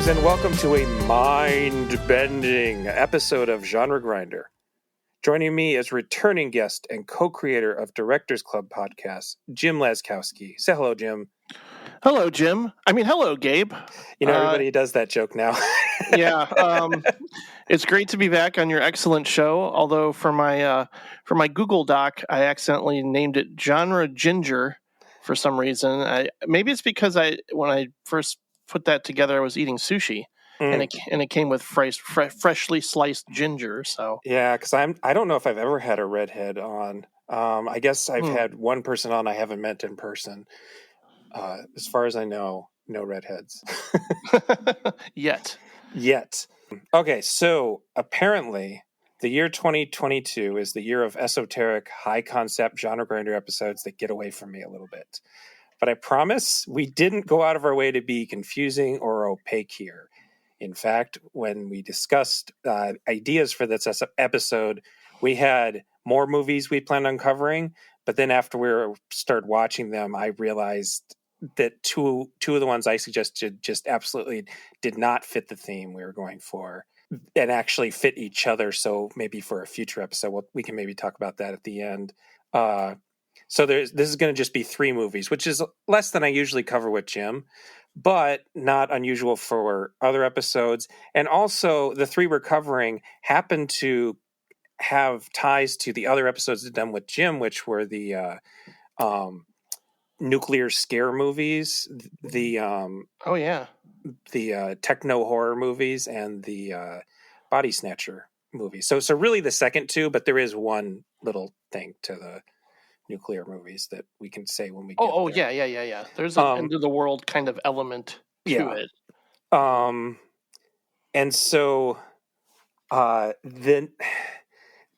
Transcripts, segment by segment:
Greetings and welcome to a mind-bending episode of Genre Grinder. Joining me is returning guest and co-creator of Directors Club podcast, Jim Laczkowski. Say hello, Jim. Hello, Jim. Hello, Gabe. You know, everybody does that joke now. Yeah, it's great to be back on your excellent show. Although for my Google Doc, I accidentally named it Genre Ginger for some reason. Maybe it's because when I first put that together, I was eating sushi, and it came with freshly sliced ginger. So yeah, because I don't know if I've ever had a redhead on. I guess I've had one person on I haven't met in person. As far as I know, no redheads. Yet. Okay, so apparently the year 2022 is the year of esoteric, high-concept genre grinder episodes that get away from me a little bit. But I promise we didn't go out of our way to be confusing or opaque here. In fact, when we discussed ideas for this episode, we had more movies we planned on covering, but then after we started watching them, I realized that two of the ones I suggested just absolutely did not fit the theme we were going for and actually fit each other. So maybe for a future episode, we can maybe talk about that at the end. So this is going to just be 3 movies, which is less than I usually cover with Jim, but not unusual for other episodes. And also the 3 we're covering happen to have ties to the other episodes done with Jim, which were the nuclear scare movies, the techno horror movies, and the body snatcher movies. So really the second 2, but there is one little thing to the nuclear movies that we can say when we get there. Yeah. There's an end of the world kind of element to it. And so then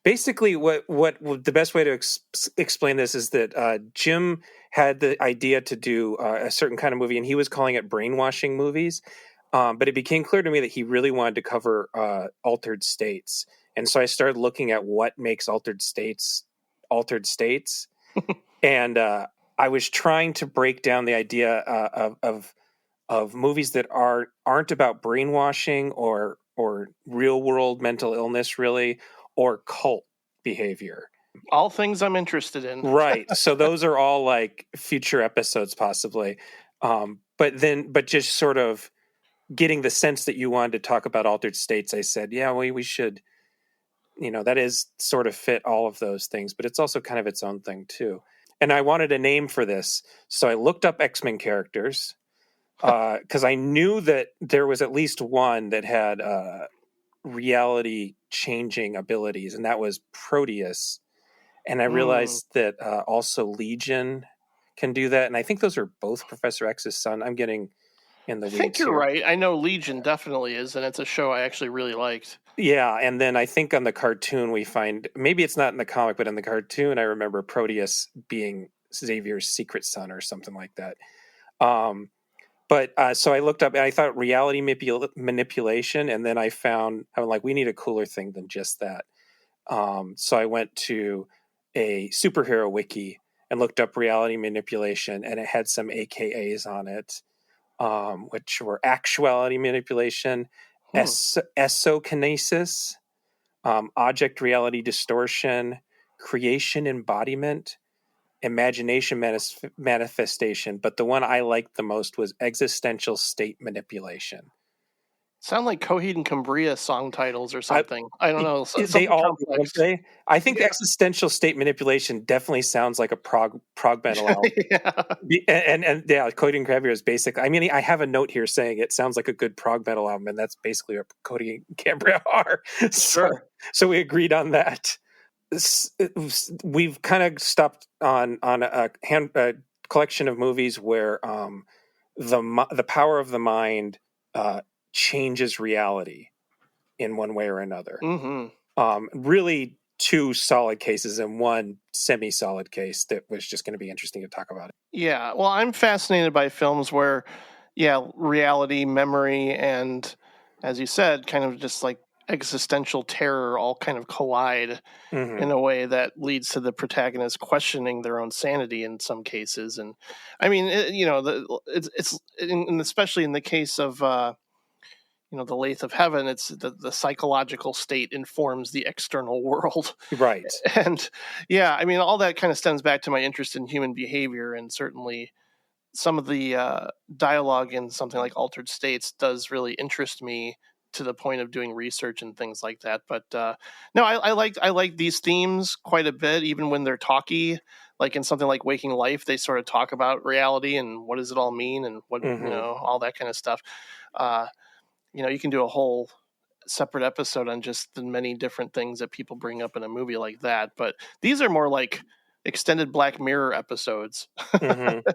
basically what the best way to explain this is that Jim had the idea to do a certain kind of movie, and he was calling it brainwashing movies. But it became clear to me that he really wanted to cover altered states. And so I started looking at what makes altered states. And I was trying to break down the idea of movies that aren't about brainwashing or real world mental illness, really, or cult behavior. All things I'm interested in. Right. So those are all like future episodes possibly. But just sort of getting the sense that you wanted to talk about altered states, I said, yeah, we should, that is sort of fit all of those things, but it's also kind of its own thing too. And I wanted a name for this. So I looked up X-Men characters because I knew that there was at least one that had reality changing abilities, and that was Proteus. And I realized that also Legion can do that. And I think those are both Professor X's son. I'm getting in the weeds. I think you're right. I know Legion definitely is, and it's a show I actually really liked. Yeah, and then I think on the cartoon we find, maybe it's not in the comic, but in the cartoon I remember Proteus being Xavier's secret son or something like that. So I looked up and I thought reality manipulation, and then I'm like, we need a cooler thing than just that. So I went to a superhero wiki and looked up reality manipulation, and it had some AKAs on it, which were actuality manipulation, essokinesis, object reality distortion, creation embodiment, imagination manifestation. But the one I liked the most was existential state manipulation. Sound like Coheed and Cambria song titles or something. I don't know. They all do. I think existential state manipulation definitely sounds like a prog metal album. And Coheed and Cambria is basic. I have a note here saying it sounds like a good prog metal album, and that's basically what Coheed and Cambria are. Sure. So we agreed on that. We've kind of stopped on a collection of movies where the power of the mind changes reality in one way or another. Really 2 solid cases and 1 semi-solid case that was just going to be interesting to talk about. Yeah, well, I'm fascinated by films where, reality, memory, and, as you said, kind of just like existential terror all kind of collide in a way that leads to the protagonist questioning their own sanity in some cases. And I mean, it's especially in the case of the Lathe of Heaven, it's the psychological state informs the external world. Right. And yeah, I mean, all that kind of stems back to my interest in human behavior, and certainly some of the dialogue in something like Altered States does really interest me to the point of doing research and things like that. But no, I like these themes quite a bit, even when they're talky. Like in something like Waking Life, they sort of talk about reality and what does it all mean, and what all that kind of stuff. You can do a whole separate episode on just the many different things that people bring up in a movie like that. But these are more like extended Black Mirror episodes.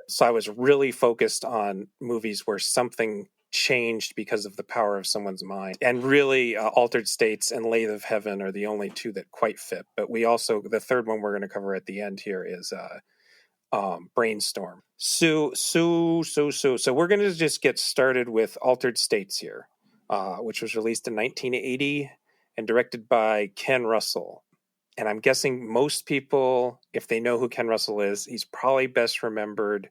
So I was really focused on movies where something changed because of the power of someone's mind. And really, Altered States and Lathe of Heaven are the only two that quite fit. But we also, the third one we're going to cover at the end here is Brainstorm. So we're going to just get started with Altered States here, which was released in 1980 and directed by Ken Russell. And I'm guessing most people, if they know who Ken Russell is, he's probably best remembered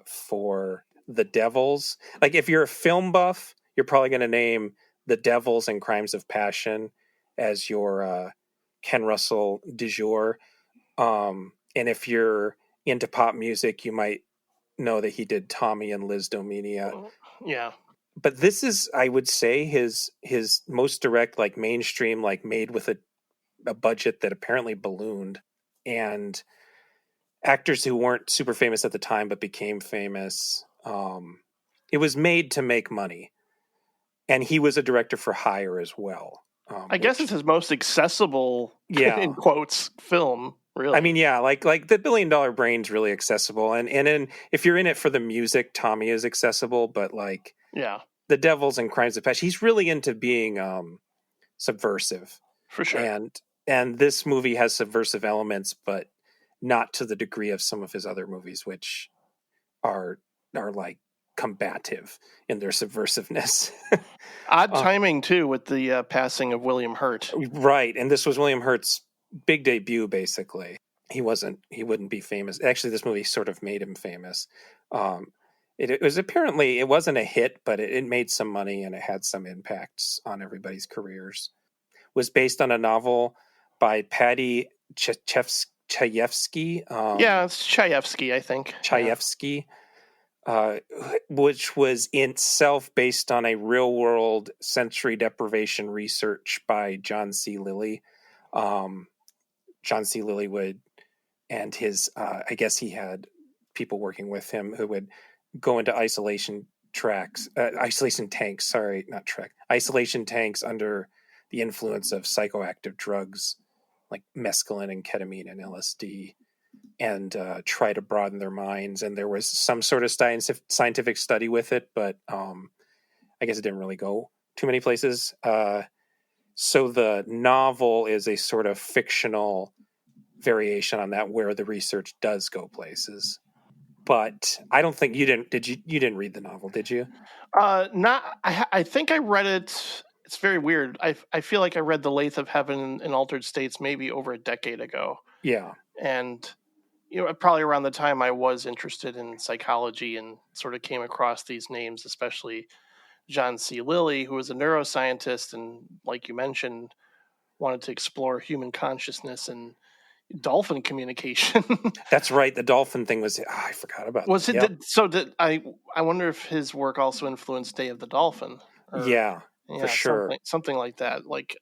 for The Devils. Like, if you're a film buff, you're probably going to name The Devils and Crimes of Passion as your Ken Russell du jour. And if you're into pop music, you might know that he did Tommy and Liz Dominia. Yeah. But this is, I would say, his most direct, like, mainstream, like, made with a budget that apparently ballooned, and actors who weren't super famous at the time but became famous. It was made to make money, and he was a director for hire as well. I guess it's his most accessible, in quotes, film. Really, I mean, yeah, like the $1 Billion Brain's really accessible, and if you're in it for the music, Tommy is accessible, but like, yeah, The Devils and Crimes of Passion, he's really into being subversive, for sure. And this movie has subversive elements, but not to the degree of some of his other movies, which are like combative in their subversiveness. Odd timing too, with the passing of William Hurt. Right, and this was William Hurt's big debut. Basically, he wouldn't be famous. Actually, this movie sort of made him famous. It was apparently, it wasn't a hit, but it made some money and it had some impacts on everybody's careers. It was based on a novel by Patty Chayefsky. Yeah, it's Chayefsky, I think. Chayefsky, which was in itself based on a real-world sensory deprivation research by John C. Lilly. John C. Lilly and his, I guess he had people working with him who would go into isolation tanks under the influence of psychoactive drugs like mescaline and ketamine and LSD, and try to broaden their minds. And there was some sort of scientific study with it, but I guess it didn't really go too many places. So the novel is a sort of fictional variation on that, where the research does go places. But I don't think you didn't read the novel, did you? I think I read it. It's very weird. I feel like I read The Lathe of Heaven in Altered States maybe over a decade ago. Yeah. And probably around the time I was interested in psychology and sort of came across these names, especially John C. Lilly, who was a neuroscientist and, like you mentioned, wanted to explore human consciousness and dolphin communication. That's right. The dolphin thing was, I forgot about that. Was it? Yep. I wonder if his work also influenced Day of the Dolphin. Yeah, for sure. Something like that. Like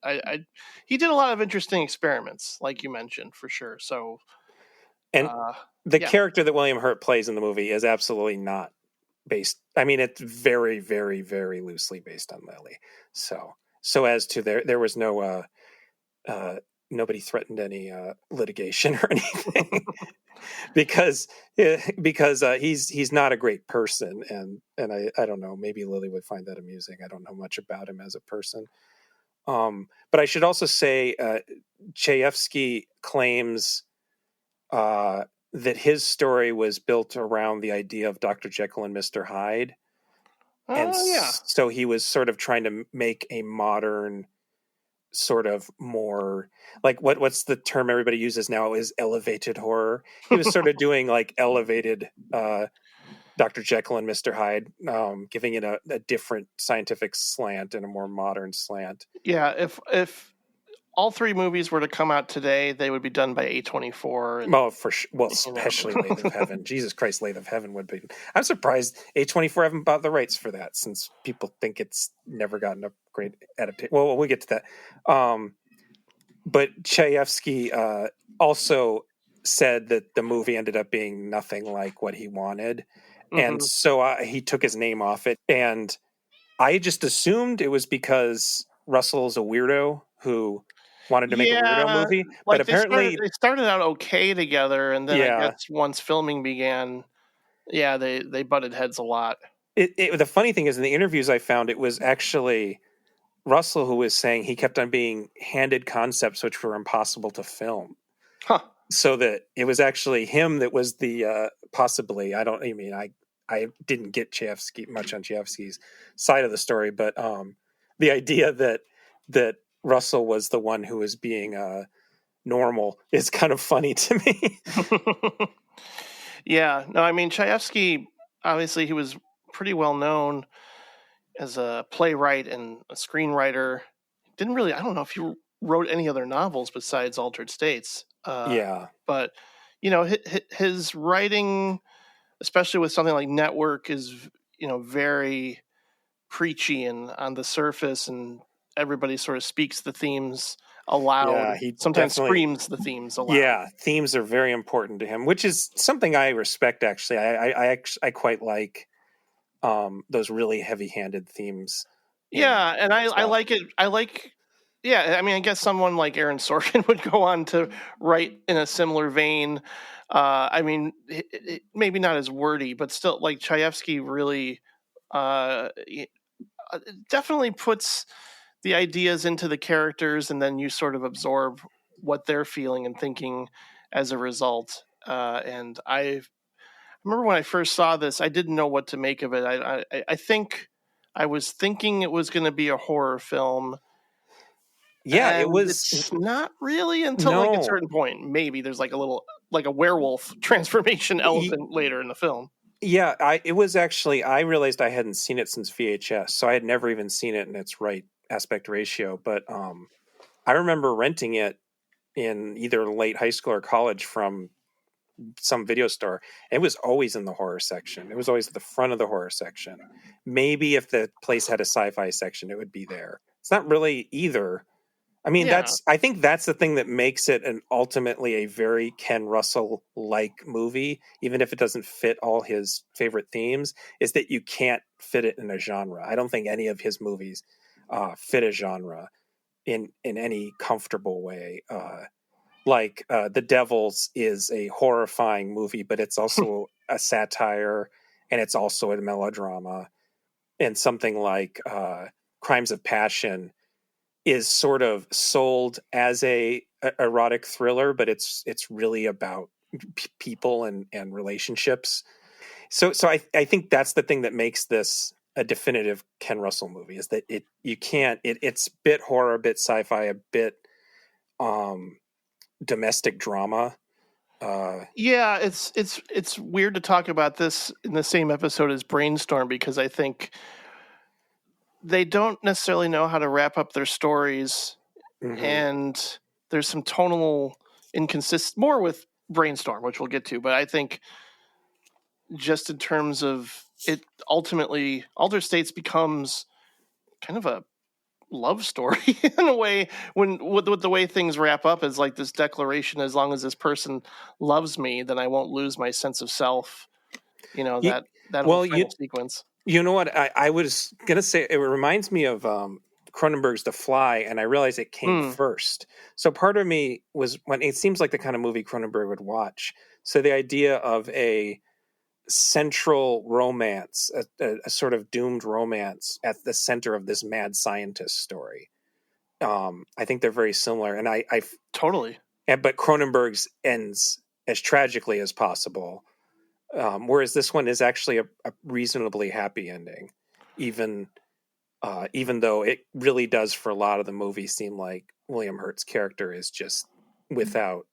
he did a lot of interesting experiments, like you mentioned, for sure. So, and the character that William Hurt plays in the movie is absolutely not based. I mean, it's very, very, very loosely based on Lilly. So as to there was no nobody threatened any litigation or anything because he's not a great person, and I don't know, maybe Lilly would find that amusing. I don't know much about him as a person. But I should also say Chayefsky claims that his story was built around the idea of Dr. Jekyll and Mr. Hyde. So he was sort of trying to make a modern sort of more like what's the term everybody uses now is elevated horror. He was sort of doing like elevated Dr. Jekyll and Mr. Hyde, giving it a different scientific slant and a more modern slant. Yeah, if all three movies were to come out today, they would be done by A24. And, Well, especially Lathe of Heaven. Jesus Christ, Lathe of Heaven would be. I'm surprised A24 haven't bought the rights for that, since people think it's never gotten a great adaptation. Well, we'll get to that. But Chayefsky also said that the movie ended up being nothing like what he wanted. And so he took his name off it. And I just assumed it was because Russell's a weirdo who wanted to make a weirdo movie. But apparently they started out okay together. And then I guess once filming began, they butted heads a lot. The funny thing is, in the interviews I found, it was actually Russell who was saying he kept on being handed concepts which were impossible to film. Huh. So that it was actually him that was the possibly, I didn't get much on Chayefsky's side of the story, but the idea that Russell was the one who was being normal is kind of funny to me. Yeah, no, I mean, Chayefsky, obviously he was pretty well known as a playwright and a screenwriter. I don't know if he wrote any other novels besides Altered States. But, his writing, especially with something like Network, is, very preachy and on the surface, and everybody sort of speaks the themes aloud. Yeah, he sometimes screams the themes aloud. Yeah, themes are very important to him, which is something I respect, actually. I quite like those really heavy-handed themes. Yeah, and I like it. I mean, I guess someone like Aaron Sorkin would go on to write in a similar vein. I mean, maybe not as wordy, but still, like, Chayefsky really definitely puts the ideas into the characters, and then you sort of absorb what they're feeling and thinking as a result. And I remember when I first saw this, I didn't know what to make of it. I think I was thinking it was going to be a horror film. Yeah, and it was. It's not really until like a certain point. Maybe there's like a werewolf transformation element later in the film. Yeah, it was actually. I realized I hadn't seen it since VHS, so I had never even seen it in its right aspect ratio. But I remember renting it in either late high school or college from some video store. It was always in the horror section. It was always at the front of the horror section. Maybe if the place had a sci-fi section, it would be there. It's not really either. I mean, I think that's the thing that makes it ultimately a very Ken Russell-like movie, even if it doesn't fit all his favorite themes, is that you can't fit it in a genre. I don't think any of his movies fit a genre in any comfortable way. The Devils is a horrifying movie, but it's also a satire, and it's also a melodrama. And something like Crimes of Passion is sort of sold as a erotic thriller, but it's really about people and relationships. So I think that's the thing that makes this a definitive Ken Russell movie, is that it's a bit horror, a bit sci-fi, a bit domestic drama. It's weird to talk about this in the same episode as Brainstorm, because I think they don't necessarily know how to wrap up their stories, and there's some tonal more with Brainstorm, which we'll get to, but I think just in terms of it, ultimately Altered States becomes kind of a love story in a way, with the way things wrap up, is like this declaration: as long as this person loves me, then I won't lose my sense of self. That whole final sequence. You know what? I was going to say, it reminds me of Cronenberg's The Fly, and I realized it came first. So part of me was, when it seems like the kind of movie Cronenberg would watch. So the idea of a central romance, a sort of doomed romance at the center of this mad scientist story. I think they're very similar, and I totally. But Cronenberg's ends as tragically as possible, whereas this one is actually a reasonably happy ending, even though it really does, for a lot of the movie, seem like William Hurt's character is just without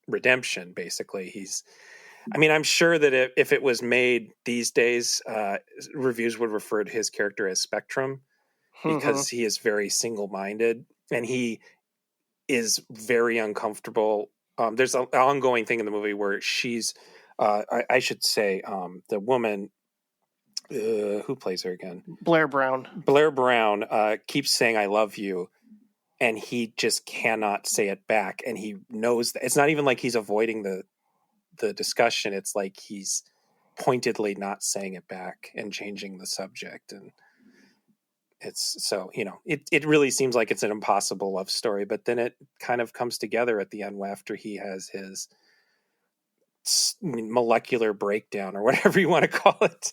redemption. Basically, he's I mean, I'm sure that if it was made these days, reviews would refer to his character as Spectrum, because he is very single-minded and he is very uncomfortable. There's an ongoing thing in the movie where she's, I should say, the woman, who plays her again? Blair Brown. Blair Brown keeps saying, "I love you." And he just cannot say it back. And he knows that it's not even like he's avoiding the discussion. It's like he's pointedly not saying it back and changing the subject. And it's so, it really seems like it's an impossible love story, but then it kind of comes together at the end after he has his molecular breakdown or whatever you want to call it.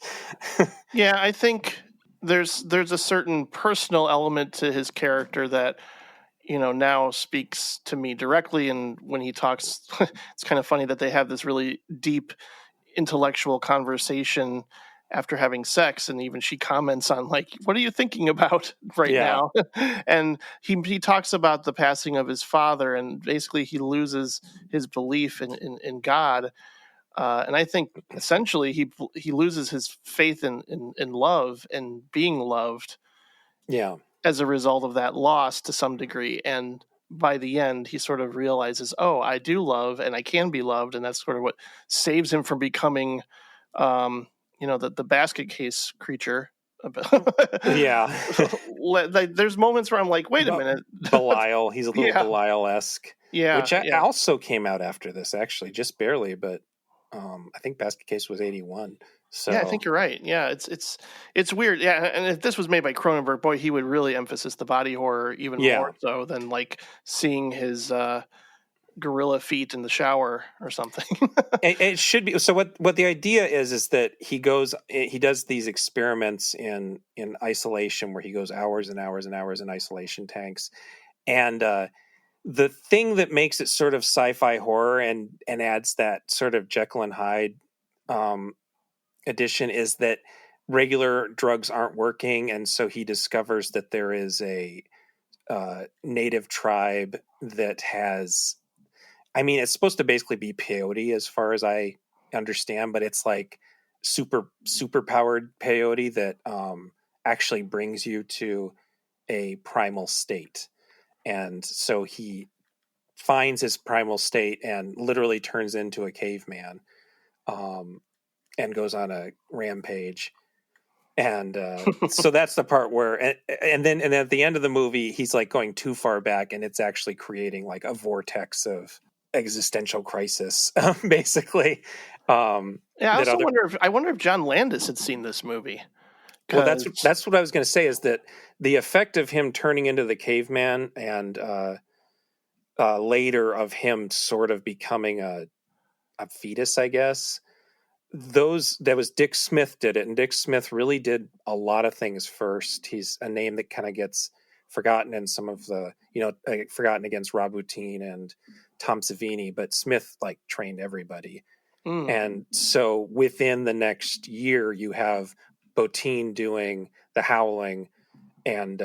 Yeah, I think there's a certain personal element to his character that, now speaks to me directly. And when he talks, it's kind of funny that they have this really deep intellectual conversation after having sex, and even she comments on, like, what are you thinking about right now? And he talks about the passing of his father, and basically he loses his belief in God. And I think essentially he loses his faith in love and being loved. Yeah. As a result of that loss to some degree. And by the end, he sort of realizes, oh, I do love and I can be loved. And that's sort of what saves him from becoming, the basket case creature. Yeah. There's moments where I'm like, wait a minute. Belial. He's a little Belial-esque. Yeah. Which also came out after this, actually, just barely. But I think Basket Case was 81. So yeah, I think you're right. Yeah, it's weird. Yeah, and if this was made by Cronenberg, boy, he would really emphasize the body horror even more so than like seeing his gorilla feet in the shower or something. It should be. So what the idea is that he does these experiments in isolation where he goes hours and hours and hours in isolation tanks, and the thing that makes it sort of sci-fi horror and adds that sort of Jekyll and Hyde addition is that regular drugs aren't working, and so he discovers that there is a native tribe that has, I mean, it's supposed to basically be peyote as far as I understand, but it's like super powered peyote that actually brings you to a primal state. And so he finds his primal state and literally turns into a caveman, and goes on a rampage. And so that's the part where, and then at the end of the movie, he's like going too far back, and it's actually creating like a vortex of existential crisis, basically. I also wonder if John Landis had seen this movie. Well, that's what I was going to say, is that the effect of him turning into the caveman and later of him sort of becoming a fetus, I guess. That was Dick Smith did it, and Dick Smith really did a lot of things first. He's a name that kind of gets forgotten in some of the, forgotten against Rob Bottin and Tom Savini, but Smith like trained everybody. And so within the next year, you have Bottin doing The Howling, and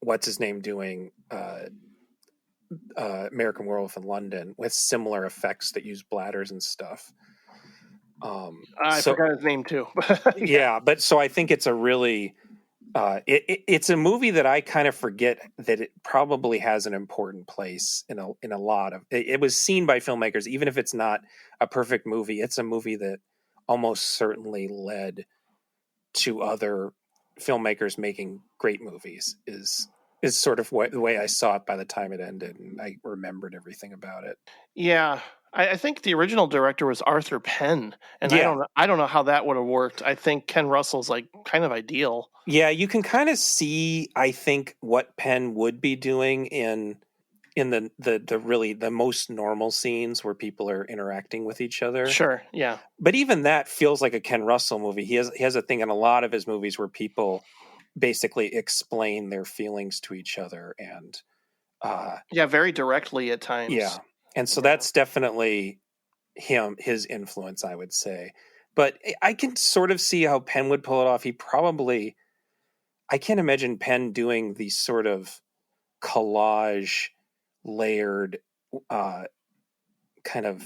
what's his name doing American Werewolf in London, with similar effects that use bladders and stuff. I forgot his name too. Yeah, but so I think it's a really it's a movie that I kind of forget that it probably has an important place in a lot of it was seen by filmmakers. Even if it's not a perfect movie, it's a movie that almost certainly led to other filmmakers making great movies. Is sort of the way I saw it by the time it ended, and I remembered everything about it. Yeah, I think the original director was Arthur Penn, and I don't know how that would have worked. I think Ken Russell's like kind of ideal. Yeah, you can kind of see, I think, what Penn would be doing in the really the most normal scenes where people are interacting with each other. Sure, yeah. But even that feels like a Ken Russell movie. He has a thing in a lot of his movies where people basically explain their feelings to each other, and very directly at times. Yeah. And so that's definitely his influence, I would say. But I can sort of see how Penn would pull it off. I can't imagine Penn doing these sort of collage layered kind of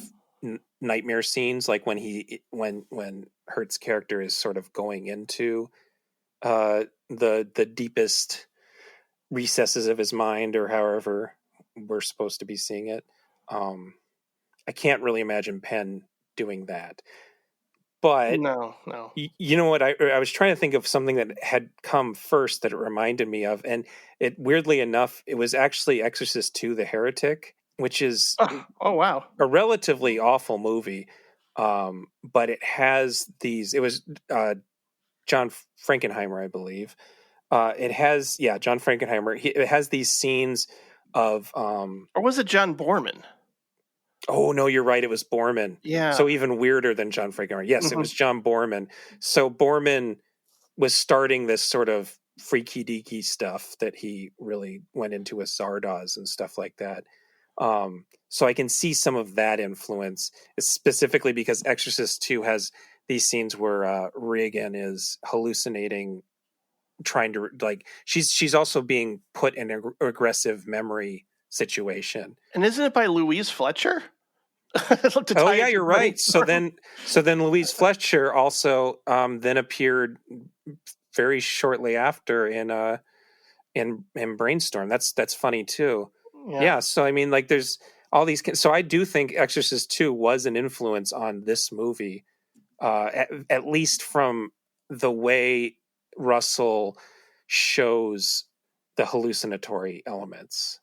nightmare scenes, like when Hurt's character is sort of going into the deepest recesses of his mind, or however we're supposed to be seeing it. I can't really imagine Penn doing that. But no. You know what? I was trying to think of something that had come first that it reminded me of, and it, weirdly enough, it was actually Exorcist II: The Heretic, which is oh wow, a relatively awful movie. But it has these. It was John Frankenheimer, I believe. It has John Frankenheimer. It has these scenes of or was it John Borman? Oh no, you're right. It was Borman. Yeah. So even weirder than John Frankenheimer. Yes, It was John Borman. So Borman was starting this sort of freaky deaky stuff that he really went into with Zardoz and stuff like that. So I can see some of that influence, specifically because Exorcist 2 has these scenes where Regan is hallucinating, trying to she's also being put in an aggressive memory situation. And isn't it by Louise Fletcher? Oh yeah, you're right. So then Louise Fletcher also then appeared very shortly after in Brainstorm. That's funny too. Yeah. So I mean, like, there's all these. So I do think Exorcist 2 was an influence on this movie, at least from the way Russell shows the hallucinatory elements,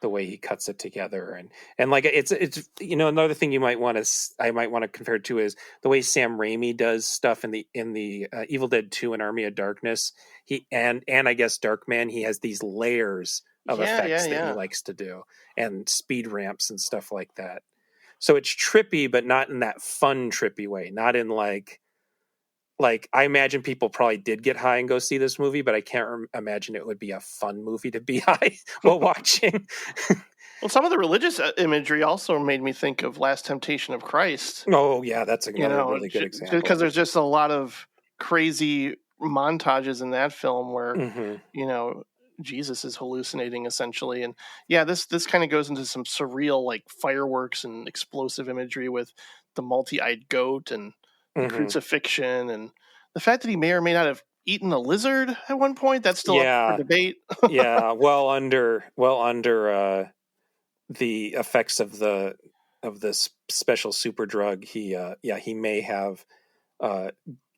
the way he cuts it together, and like it's another thing I might want to compare it to is the way Sam Raimi does stuff in the Evil Dead 2 and Army of Darkness. He and I guess Darkman, he has these layers of effects that he likes to do, and speed ramps and stuff like that. So it's trippy, but not in that fun trippy way. Not in like I imagine people probably did get high and go see this movie, but I can't imagine it would be a fun movie to be high while watching. Well, some of the religious imagery also made me think of Last Temptation of Christ. Oh yeah, that's another really good example. Because there's just a lot of crazy montages in that film where Jesus is hallucinating essentially, and this kind of goes into some surreal like fireworks and explosive imagery with the multi-eyed goat and the crucifixion, and the fact that he may or may not have eaten a lizard at one point, that's still up for debate. well under the effects of this special super drug, he may have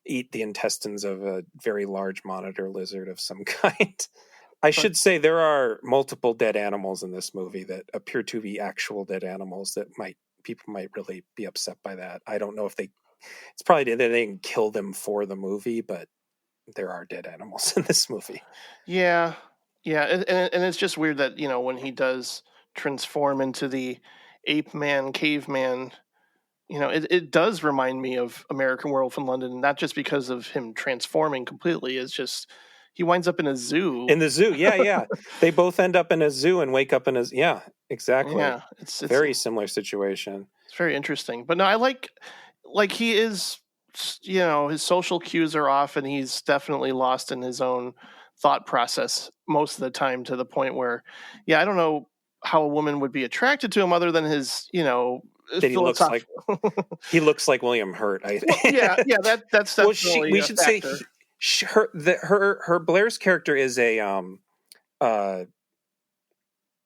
eat the intestines of a very large monitor lizard of some kind. I should say there are multiple dead animals in this movie that appear to be actual dead animals that people might really be upset by that. I don't know if it's probably that they didn't kill them for the movie, but there are dead animals in this movie. Yeah. And it's just weird that, when he does transform into the ape man, caveman, it does remind me of American Werewolf in London, not just because of him transforming completely. It's just he winds up in a zoo. In the zoo, yeah. They both end up in a zoo and wake up in exactly. Yeah, it's very similar situation. It's very interesting. But no, I like he is, his social cues are off, and he's definitely lost in his own thought process most of the time, to the point where, I don't know how a woman would be attracted to him other than his, that he looks like William Hurt. I think. Well, that's definitely we should say her Blair's character is a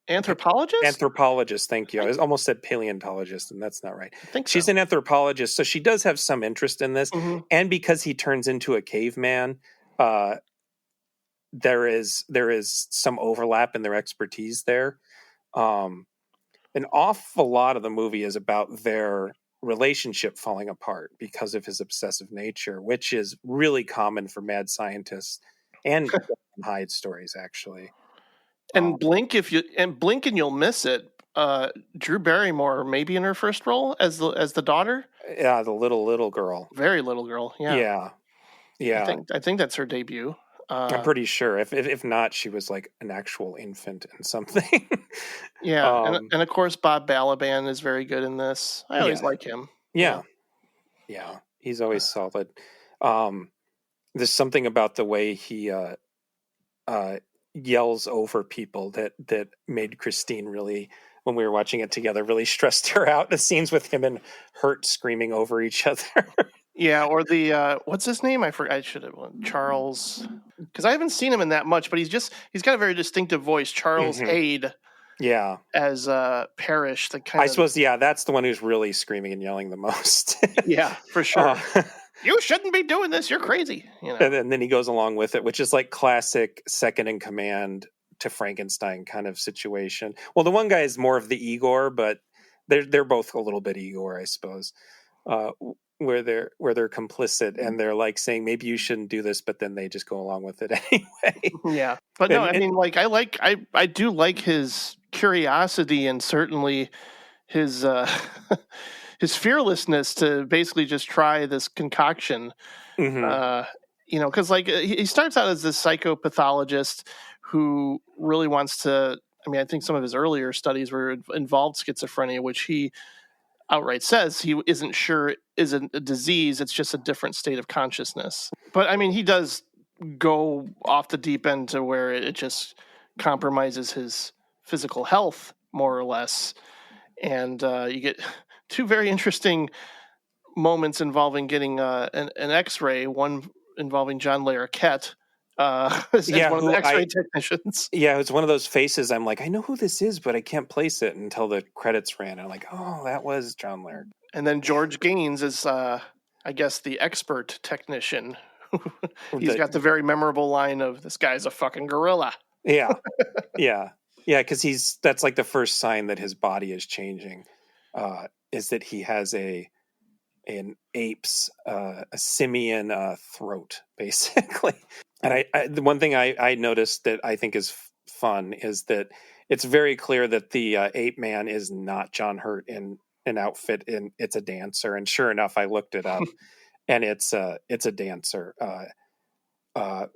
anthropologist. Anthropologist, thank you. I almost said paleontologist, and that's not right. I think she's an anthropologist, so she does have some interest in this. And because he turns into a caveman, there is some overlap in their expertise there. An awful lot of the movie is about their relationship falling apart because of his obsessive nature, which is really common for mad scientists and Hyde stories, actually. And blink and you'll miss it. Drew Barrymore maybe in her first role as the daughter. Yeah, the little girl. Very little girl. Yeah. I think that's her debut. I'm pretty sure. If not, she was like an actual infant in something. And of course Bob Balaban is very good in this. I always like him. Yeah, he's always solid. There's something about the way he yells over people that made Christine really when we were watching it together really stressed her out. The scenes with him and Hurt screaming over each other. Yeah, or the what's his name? I forgot. I should have Charles, because I haven't seen him in that much, but he's got a very distinctive voice. Charles Haid. Yeah, as Parrish, the kind I suppose. Yeah, that's the one who's really screaming and yelling the most. Yeah, for sure. You shouldn't be doing this. You're crazy. You know. And then he goes along with it, which is like classic second in command to Frankenstein kind of situation. Well, the one guy is more of the Igor, but they're both a little bit Igor, I suppose. Where they're complicit and they're like saying maybe you shouldn't do this, but then they just go along with it anyway. Yeah, but no, I mean, like I do like his curiosity and certainly his his fearlessness to basically just try this concoction. You know, because like he starts out as this psychopathologist who really wants to. I mean, I think some of his earlier studies were involved schizophrenia, which he outright says he isn't sure isn't a disease. It's just a different state of consciousness. But I mean, he does go off the deep end to where it just compromises his physical health more or less. And you get two very interesting moments involving getting an X-ray, one involving John Larroquette, as one of the X-ray technicians. Yeah, it's one of those faces. I'm like, I know who this is, but I can't place it until the credits ran. I'm like, oh, that was John Larroquette. And then George Gaines is, I guess, the expert technician. He's got the very memorable line of, "This guy's a fucking gorilla." Yeah, yeah, because that's like the first sign that his body is changing, is that he has an ape's, a simian throat, basically. And the one thing I noticed that I think is fun is that it's very clear that the ape man is not John Hurt in an outfit, and it's a dancer. And sure enough, I looked it up, and it's a dancer,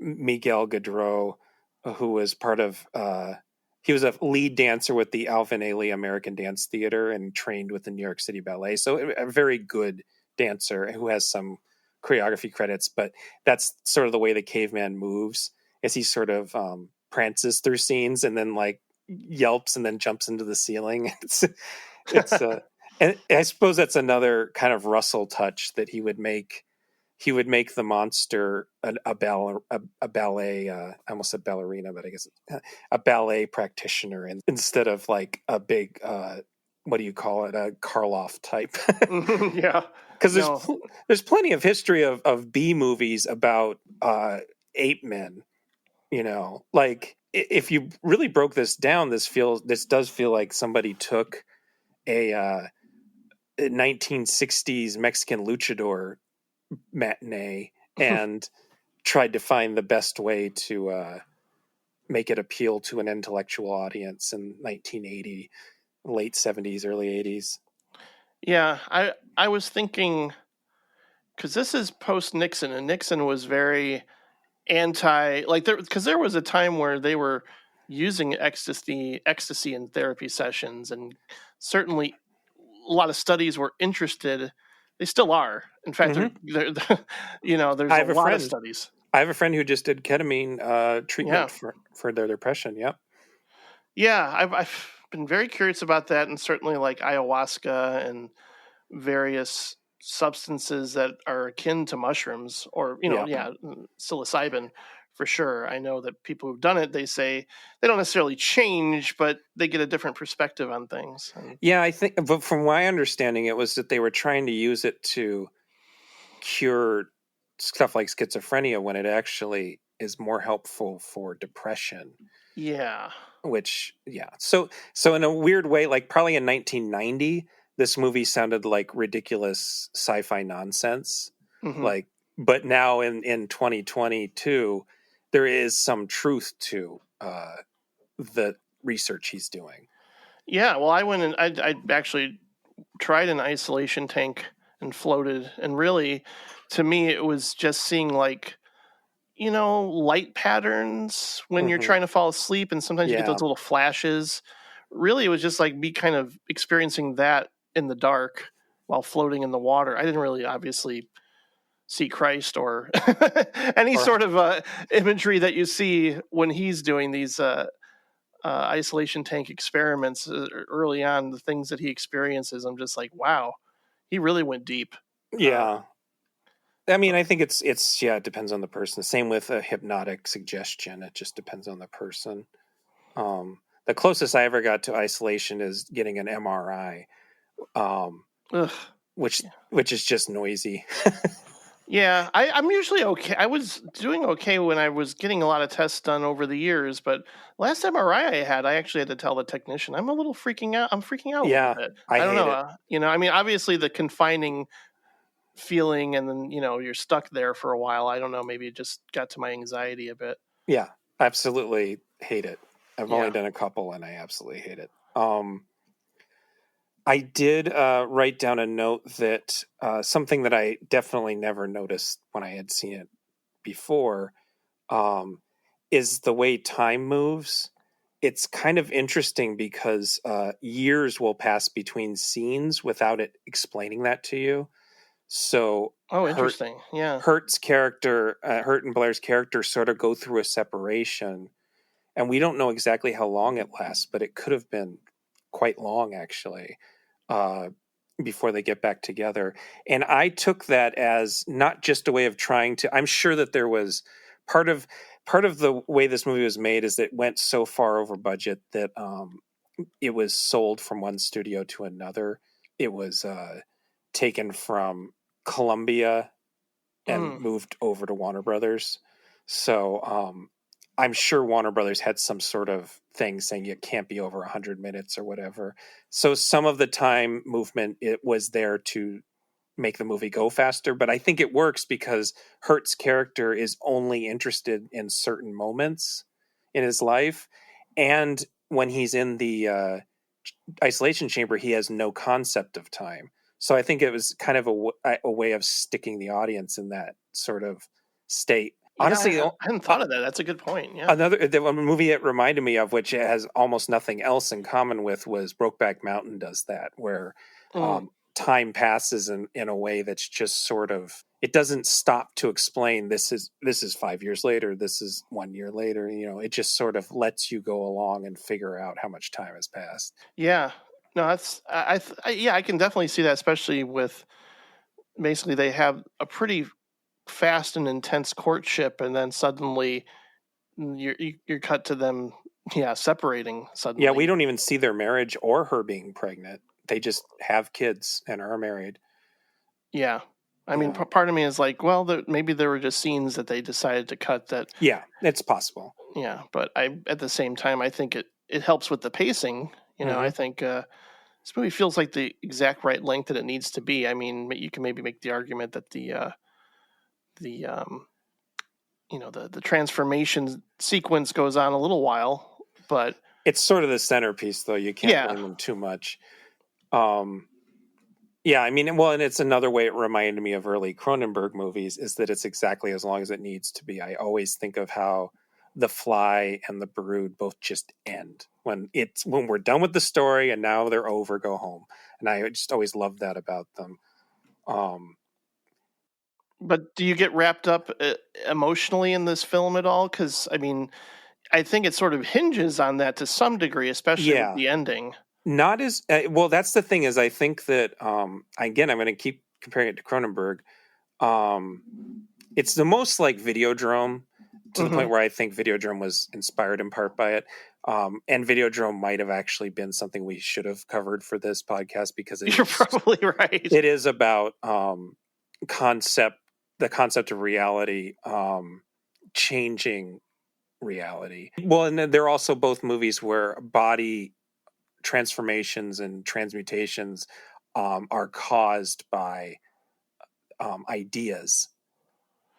Miguel Gaudreau, who was part of. He was a lead dancer with the Alvin Ailey American Dance Theater and trained with the New York City Ballet. So a very good dancer who has some choreography credits, but that's sort of the way the caveman moves, as he sort of prances through scenes and then like yelps and then jumps into the ceiling. And I suppose that's another kind of Russell touch that he would make the monster a ballet, I almost said ballerina, but I guess a ballet practitioner, and instead of like a big what do you call it, a Karloff type. Yeah, because there's plenty of history of B movies about ape men. You know, like if you really broke this down, this does feel like somebody took a 1960s Mexican luchador matinee and tried to find the best way to make it appeal to an intellectual audience in 1980, late 70s, early 80s. Yeah, I was thinking, because this is post Nixon, and Nixon was very anti, like because there was a time where they were using ecstasy in therapy sessions, and certainly a lot of studies were interested. They still are. In fact, they're, there's a lot of studies. I have a friend who just did ketamine treatment for their depression. Yep. Yeah, I've been very curious about that, and certainly like ayahuasca and various substances that are akin to mushrooms, or psilocybin for sure. I know that people who've done it, they say they don't necessarily change, but they get a different perspective on things. Yeah, I think, but from my understanding, it was that they were trying to use it to cure stuff like schizophrenia when it actually is more helpful for depression. Yeah. So in a weird way, like probably in 1990, this movie sounded like ridiculous sci-fi nonsense. Like, but now in 2022, there is some truth to the research he's doing. Yeah, well, I went and I actually tried an isolation tank and floated, and really, to me, it was just seeing like, light patterns when you're trying to fall asleep, and sometimes you get those little flashes. Really, it was just like me kind of experiencing that in the dark while floating in the water. I didn't really obviously see Christ or any sort of imagery that you see when he's doing these isolation tank experiments early on, the things that he experiences, I'm just like, wow, he really went deep. Yeah. I mean, I think it depends on the person. Same with a hypnotic suggestion. It just depends on the person. The closest I ever got to isolation is getting an MRI, which is just noisy. Yeah, I'm usually okay. I was doing okay when I was getting a lot of tests done over the years, but last MRI I had, I actually had to tell the technician, I'm a little freaking out. I'm freaking out a little bit. I don't know. I mean, obviously the confining feeling, and then, you're stuck there for a while. I don't know. Maybe it just got to my anxiety a bit. Yeah, absolutely hate it. I've only done a couple, and I absolutely hate it. I did write down a note that something that I definitely never noticed when I had seen it before is the way time moves. It's kind of interesting because years will pass between scenes without it explaining that to you. So, interesting. Yeah. Hurt and Blair's character sort of go through a separation, and we don't know exactly how long it lasts, but it could have been quite long, actually, before they get back together. And I took that as not just a way of trying to. I'm sure that there was part of the way this movie was made is that it went so far over budget that it was sold from one studio to another. It was taken from Columbia and moved over to Warner Brothers. So I'm sure Warner Brothers had some sort of thing saying it can't be over 100 minutes or whatever. So some of the time movement, it was there to make the movie go faster. But I think it works because Hurt's character is only interested in certain moments in his life. And when he's in the isolation chamber, he has no concept of time. So I think it was kind of a way of sticking the audience in that sort of state. Honestly, I hadn't thought of that. That's a good point. Yeah. A movie it reminded me of, which it has almost nothing else in common with, was Brokeback Mountain does that, where time passes in a way that's just sort of, it doesn't stop to explain this is 5 years later, this is 1 year later. It just sort of lets you go along and figure out how much time has passed. Yeah. No, that's I can definitely see that, especially with basically they have a pretty fast and intense courtship, and then suddenly you're cut to them separating suddenly. Yeah, we don't even see their marriage or her being pregnant. They just have kids and are married. Yeah. I mean, part of me is like, well, maybe there were just scenes that they decided to cut that. Yeah, it's possible. Yeah, but at the same time, I think it helps with the pacing. I think this movie feels like the exact right length that it needs to be. I mean, you can maybe make the argument that the transformation sequence goes on a little while, but it's sort of the centerpiece, though. You can't blame them too much. Yeah, I mean, well, and it's another way it reminded me of early Cronenberg movies, is that it's exactly as long as it needs to be. I always think of how The Fly and The Brood both just end when we're done with the story and now they're over, go home. And I just always loved that about them. But do you get wrapped up emotionally in this film at all? Because, I mean, I think it sort of hinges on that to some degree, especially with the ending. Not as well. That's the thing, is I think that again, I'm going to keep comparing it to Cronenberg. It's the most like Videodrome, to the point where I think Videodrome was inspired in part by it. And Videodrome might have actually been something we should have covered for this podcast, because you're probably right. It is about the concept of reality changing reality. Well, and then they're also both movies where body transformations and transmutations are caused by ideas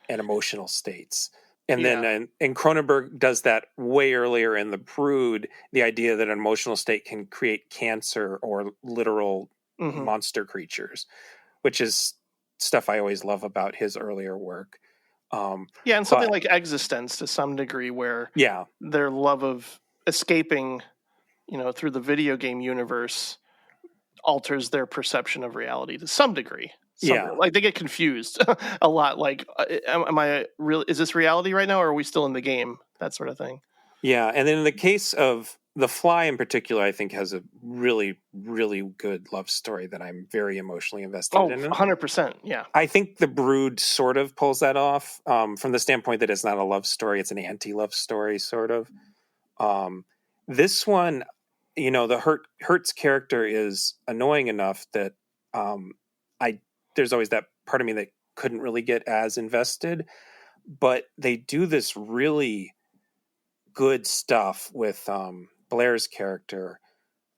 and emotional states. And then and Cronenberg does that way earlier in The Brood, the idea that an emotional state can create cancer or literal monster creatures, which is stuff I always love about his earlier work. And something like Existence to some degree, where their love of escaping through the video game universe alters their perception of reality to some degree. Like they get confused a lot. Like, am I real? Is this reality right now, or are we still in the game? That sort of thing. Yeah, and then in the case of The Fly in particular, I think, has a really, really good love story that I'm very emotionally invested in. 100%. Yeah. I think The Brood sort of pulls that off from the standpoint that it's not a love story. It's an anti-love story, sort of. This one, the Hertz character is annoying enough that there's always that part of me that couldn't really get as invested. But they do this really good stuff with Blair's character,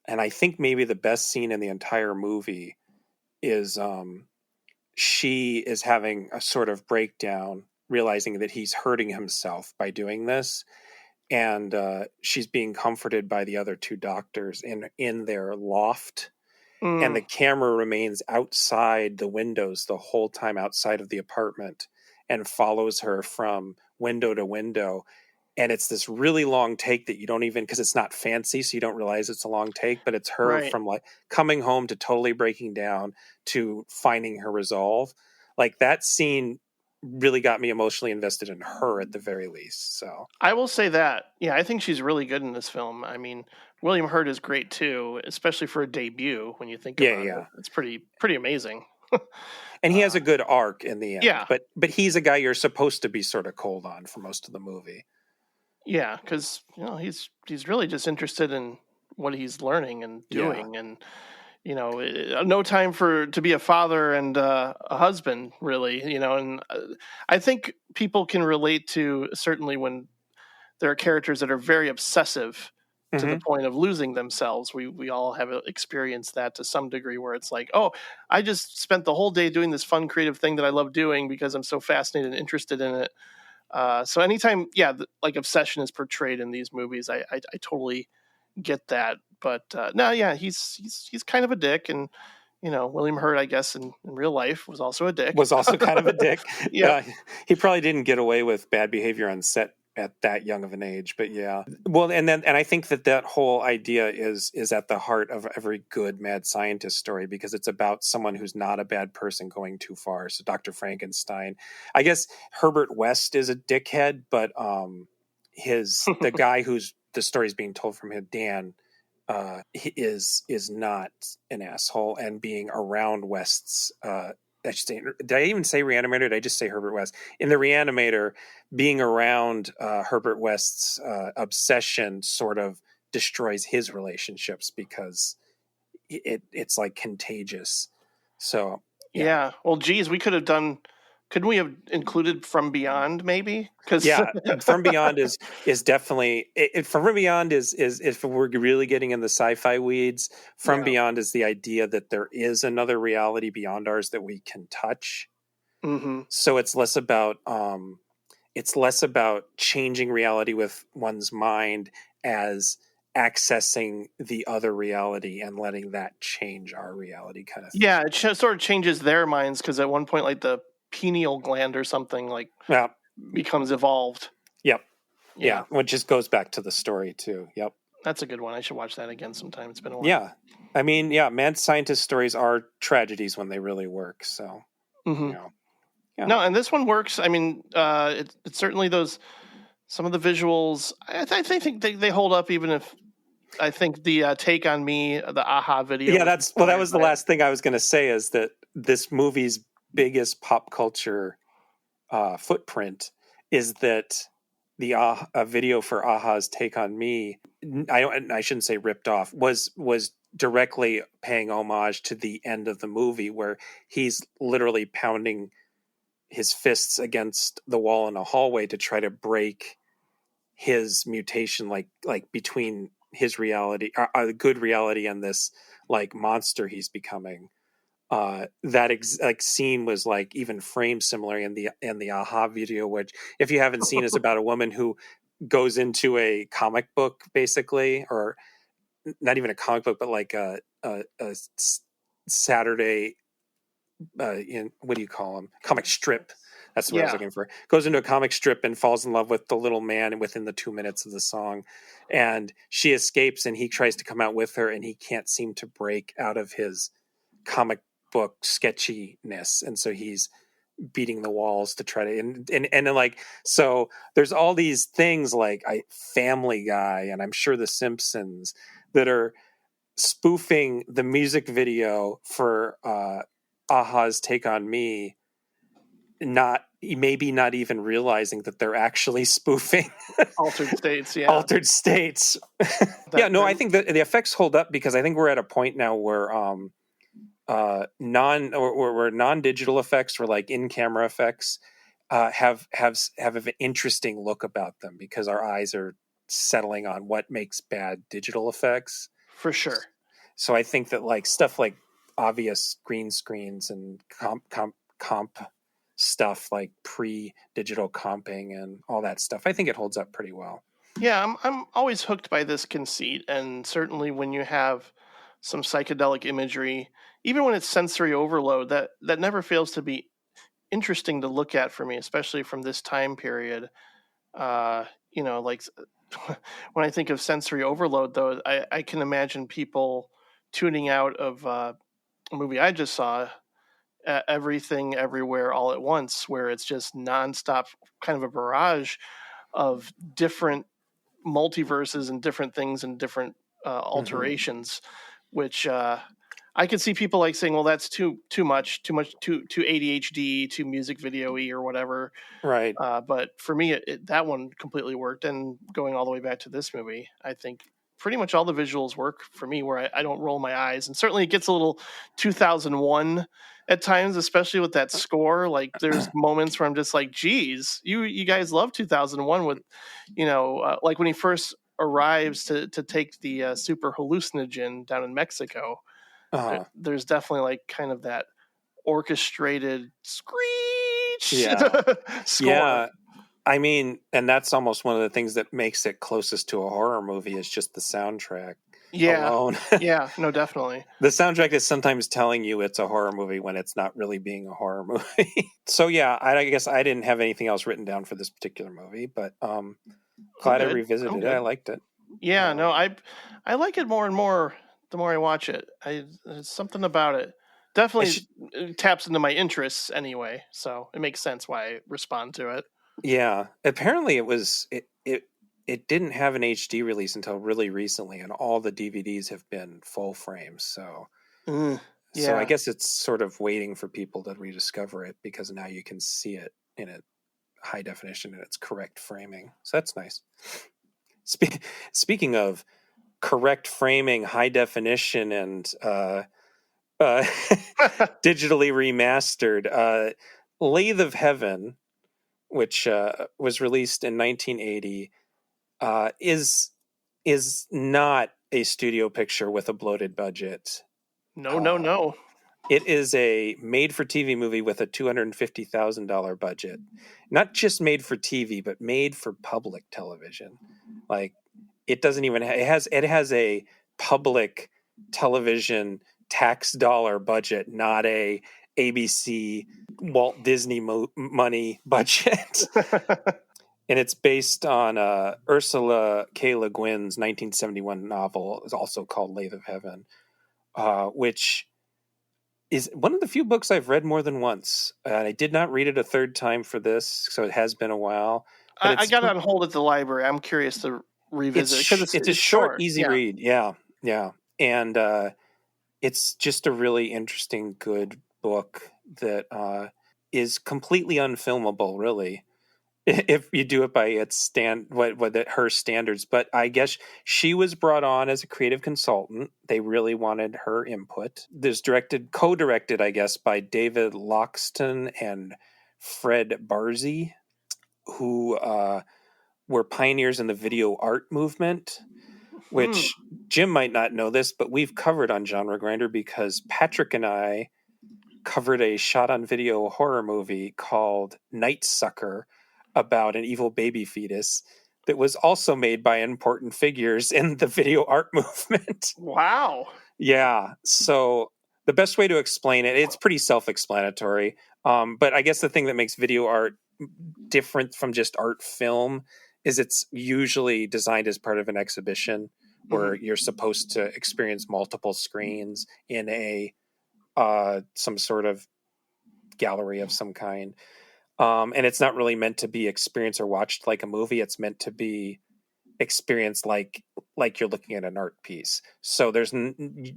and I think maybe the best scene in the entire movie is she is having a sort of breakdown, realizing that he's hurting himself by doing this, and she's being comforted by the other two doctors in their loft, and the camera remains outside the windows the whole time, outside of the apartment, and follows her from window to window. And it's this really long take that you don't even, because it's not fancy, so you don't realize it's a long take, but it's her from like coming home to totally breaking down to finding her resolve. Like that scene really got me emotionally invested in her at the very least. So I will say that. Yeah, I think she's really good in this film. I mean, William Hurt is great too, especially for a debut when you think about it. It's pretty amazing. And he has a good arc in the end. Yeah. But he's a guy you're supposed to be sort of cold on for most of the movie. Yeah, because he's really just interested in what he's learning and doing, and no time to be a father and a husband, really. And I think people can relate to, certainly when there are characters that are very obsessive to the point of losing themselves. We all have experienced that to some degree, where it's like, oh, I just spent the whole day doing this fun, creative thing that I love doing because I'm so fascinated and interested in it. So anytime, like obsession is portrayed in these movies, I totally get that. But he's kind of a dick, and William Hurt, I guess, in real life was also a dick. Was also kind of a dick. Yeah, he probably didn't get away with bad behavior on set at that young of an age, but yeah. Well, and I think that whole idea is at the heart of every good mad scientist story, because it's about someone who's not a bad person going too far. So Dr. Frankenstein, I guess Herbert West is a dickhead, but the guy who's the story is being told from him, Dan, he is not an asshole, and being around West's did I even say Reanimator? Did I just say Herbert West? In the Reanimator, being around Herbert West's obsession sort of destroys his relationships, because it's like contagious. So yeah. Well, geez, couldn't we have included From Beyond, maybe? From Beyond is definitely From Beyond is if we're really getting in the sci-fi weeds. From Beyond is the idea that there is another reality beyond ours that we can touch. Mm-hmm. So it's less about changing reality with one's mind as accessing the other reality and letting that change our reality, kind of thing. Yeah, it sort of changes their minds, because at one point, like the pineal gland or something becomes evolved. Yep. Yeah, which just goes back to the story too. Yep. That's a good one. I should watch that again sometime. It's been a while. Yeah. I mean, mad scientist stories are tragedies when they really work. So, No, and this one works. I mean, it's certainly some of the visuals, I think they hold up, even if I think the Take on Me, the AHA video. Yeah, that was the last thing I was going to say, is that this movie's biggest pop culture footprint is that the video for AHA's Take on Me, I shouldn't say ripped off, was directly paying homage to the end of the movie, where he's literally pounding his fists against the wall in a hallway to try to break his mutation, like between his reality, good reality, and this like monster he's becoming. That scene was like even framed similarly in the AHA video, which, if you haven't seen, is about a woman who goes into a comic book, basically, or not even a comic book, but like a Saturday, what do you call them? Comic strip. That's what I was looking for. Goes into a comic strip and falls in love with the little man within the 2 minutes of the song. And she escapes, and he tries to come out with her, and he can't seem to break out of his comic book sketchiness. And so he's beating the walls to try to and then like, so there's all these things like Family Guy and I'm sure The Simpsons that are spoofing the music video for Aha's Take on Me, maybe not even realizing that they're actually spoofing Altered states, yeah. Altered states. I think that the effects hold up because I think we're at a point now where non-digital effects or like in-camera effects have an interesting look about them because our eyes are settling on what makes bad digital effects. For sure. So I think that like stuff like obvious green screens and comp stuff like pre-digital comping and all that stuff, I think it holds up pretty well. Yeah, I'm always hooked by this conceit, and certainly when you have some psychedelic imagery, even when it's sensory overload, that never fails to be interesting to look at for me, especially from this time period. Like when I think of sensory overload, though, I can imagine people tuning out of a movie I just saw, Everything Everywhere All at Once, where it's just nonstop, kind of a barrage of different multiverses and different things and different alterations, which I could see people like saying, well, that's too much, too ADHD, too music video-y or whatever. Right. But for me, that one completely worked. And going all the way back to this movie, I think pretty much all the visuals work for me where I don't roll my eyes. And certainly it gets a little 2001 at times, especially with that score. Like there's moments where I'm just like, geez, you guys love 2001 with, like when he first arrives to take the super hallucinogen down in Mexico. There's definitely like kind of that orchestrated screech score. Yeah. I mean, and that's almost one of the things that makes it closest to a horror movie is just the soundtrack alone. Yeah, no, definitely. The soundtrack is sometimes telling you it's a horror movie when it's not really being a horror movie. So yeah, I guess I didn't have anything else written down for this particular movie, but glad I revisited it. I liked it. Yeah, no, I like it more and more the more I watch it. There's something about it. Definitely taps into my interests anyway, so it makes sense why I respond to it. Yeah, apparently it didn't have an HD release until really recently, and all the DVDs have been full frames. So, so I guess it's sort of waiting for people to rediscover it because now you can see it in a high definition and its correct framing. So that's nice. Speaking of correct framing, high definition, and digitally remastered, Lathe of Heaven, which was released in 1980, is not a studio picture with a bloated budget. No. It is a made-for-TV movie with a $250,000 budget. Not just made for TV, but made for public television. Like it doesn't even it has a public television tax dollar budget, not a ABC Walt Disney money budget. And it's based on Ursula K. Le Guin's 1971 novel, is also called Lathe of Heaven, which is one of the few books I've read more than once. I did not read it a third time for this, so it has been a while. But I got it on hold at the library. I'm curious to revisit because it's a short, easy read. Yeah. And it's just a really interesting, good book that is completely unfilmable, really, if you do it by its her standards. But I guess she was brought on as a creative consultant. They really wanted her input. This co-directed, I guess, by David Loxton and Fred Barzy, who were pioneers in the video art movement, which Jim might not know this, but we've covered on Genre Grinder because Patrick and I covered a shot-on-video horror movie called Night Sucker about an evil baby fetus that was also made by important figures in the video art movement. Wow. Yeah. So the best way to explain it, it's pretty self-explanatory. But I guess the thing that makes video art different from just art film is it's usually designed as part of an exhibition where you're supposed to experience multiple screens in a some sort of gallery of some kind. And it's not really meant to be experienced or watched like a movie. It's meant to be experienced like you're looking at an art piece. So there's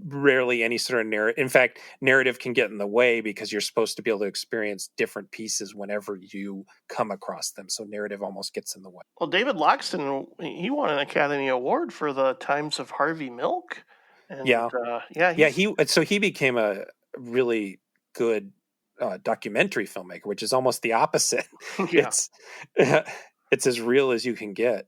rarely any sort of narrative. In fact, narrative can get in the way because you're supposed to be able to experience different pieces whenever you come across them. So narrative almost gets in the way. Well, David Loxton, he won an Academy Award for The Times of Harvey Milk. And, Yeah. He became a really good documentary filmmaker, which is almost the opposite. Yeah. It's as real as you can get.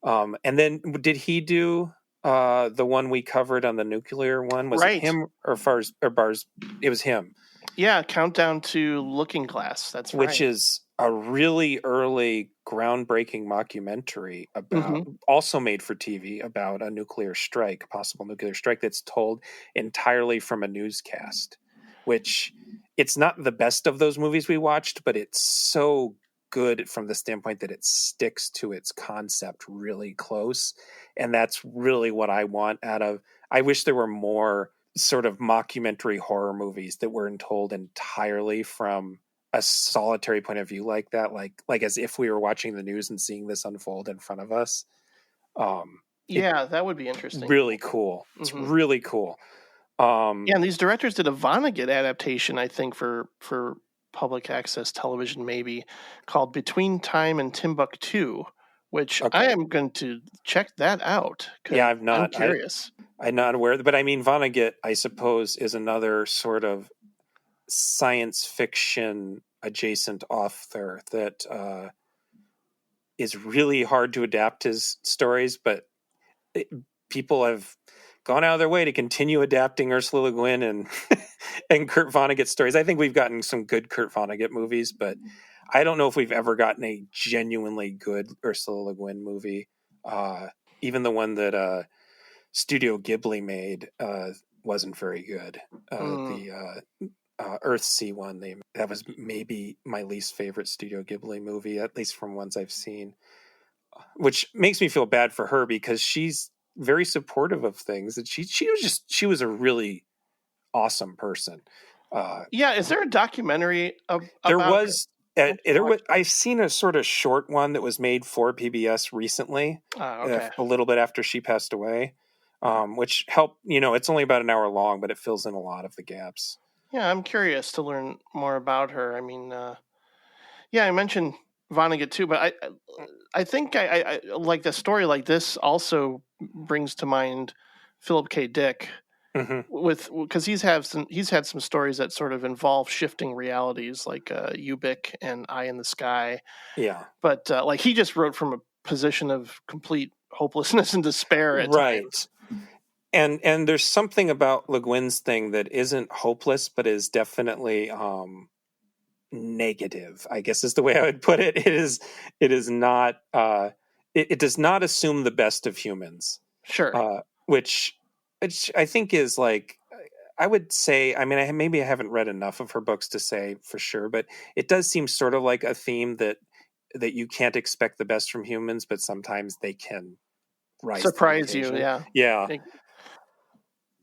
And then did he do the one we covered on the nuclear one? Was it him or Barzy? It was him. Yeah, Countdown to Looking Glass. That's right. Which is a really early, groundbreaking mockumentary about, also made for TV, about a nuclear strike, a possible nuclear strike, that's told entirely from a newscast. Which, it's not the best of those movies we watched, but it's so good from the standpoint that it sticks to its concept really close. And that's really what I want out of. I wish there were more sort of mockumentary horror movies that weren't told entirely from a solitary point of view like that, like as if we were watching the news and seeing this unfold in front of us. That would be interesting. Really cool. It's really cool. And these directors did a Vonnegut adaptation, I think, for public access television, maybe, called Between Time and Timbuktu, which I am going to check that out. Yeah, I'm curious. I'm not aware, but I mean, Vonnegut, I suppose, is another sort of science fiction adjacent author that is really hard to adapt his stories, but people have gone out of their way to continue adapting Ursula Le Guin and and Kurt Vonnegut stories. I think we've gotten some good Kurt Vonnegut movies, but I don't know if we've ever gotten a genuinely good Ursula Le Guin movie. Even the one that Studio Ghibli made wasn't very good. The Earthsea one, that was maybe my least favorite Studio Ghibli movie, at least from ones I've seen, which makes me feel bad for her because she's very supportive of things, that she was a really awesome person. Is there a documentary about there was I've seen a sort of short one that was made for PBS recently, a little bit after she passed away, which helped. It's only about an hour long, but it fills in a lot of the gaps. Yeah, I'm curious to learn more about her. I mean, I mentioned Vonnegut too, but I think I like a story like this also brings to mind Philip K. Dick, because he's had some stories that sort of involve shifting realities, like Ubik and Eye in the Sky. Yeah, but like he just wrote from a position of complete hopelessness and despair at times. And there's something about Le Guin's thing that isn't hopeless, but is definitely negative, I guess is the way I would put it. It is not. It does not assume the best of humans. Sure. Which I think is like, I would say. I mean, maybe I haven't read enough of her books to say for sure, but it does seem sort of like a theme that you can't expect the best from humans, but sometimes they can surprise you. Yeah.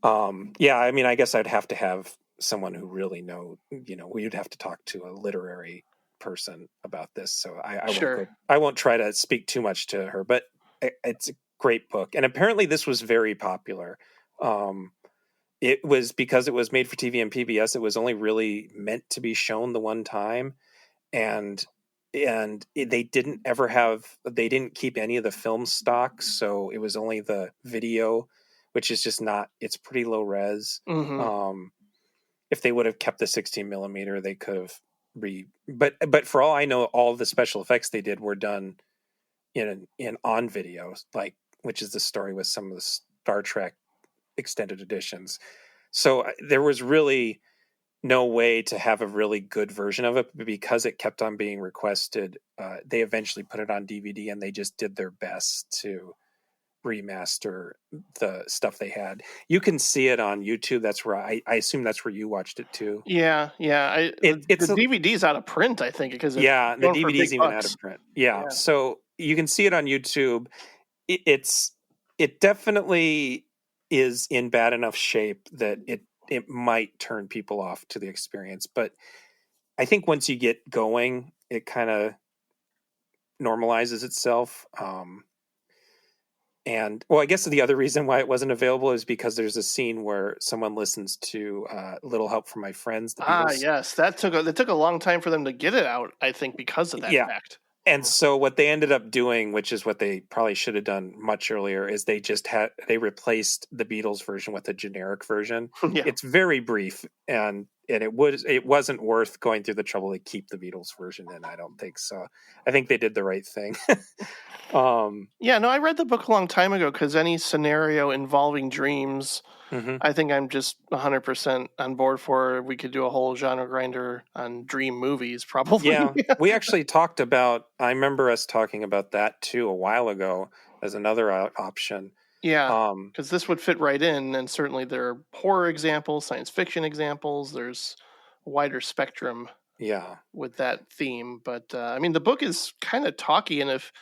I mean, I guess I'd have to have someone who really we'd have to talk to a literary person about this. So I won't try to speak too much to her, but it's a great book. And apparently this was very popular. It was because it was made for TV and PBS. It was only really meant to be shown the one time. And they didn't keep any of the film stock. So it was only the video, which is just not, it's pretty low res. If they would have kept the 16 millimeter, they could have but for all I know, all the special effects they did were done in on video, like, which is the story with some of the Star Trek extended editions. So there was really no way to have a really good version of it, but because it kept on being requested, they eventually put it on DVD, and they just did their best to remaster the stuff they had. You can see it on YouTube. That's where I assume that's where you watched it too. Yeah. The DVD's out of print, I think, because the DVD's even out of print. Yeah, so you can see it on YouTube. It definitely is in bad enough shape that it might turn people off to the experience, but I think once you get going, it kind of normalizes itself. And well, I guess the other reason why it wasn't available is because there's a scene where someone listens to Little Help from My Friends, the Beatles. Yes, that took a long time for them to get it out, I think, because of that fact. And so what they ended up doing, which is what they probably should have done much earlier, is they replaced the Beatles version with a generic version. Yeah. It's very brief, and it wasn't worth going through the trouble to keep the Beatles version in. I don't think so. I think they did the right thing. I read the book a long time ago because any scenario involving dreams, I think I'm just 100% on board for. We could do a whole genre grinder on dream movies, probably. Yeah, we actually talked about. I remember us talking about that too a while ago as another option. Yeah, because this would fit right in, and certainly there are horror examples, science fiction examples. There's a wider spectrum. Yeah, with that theme, but I mean, the book is kind of talky, if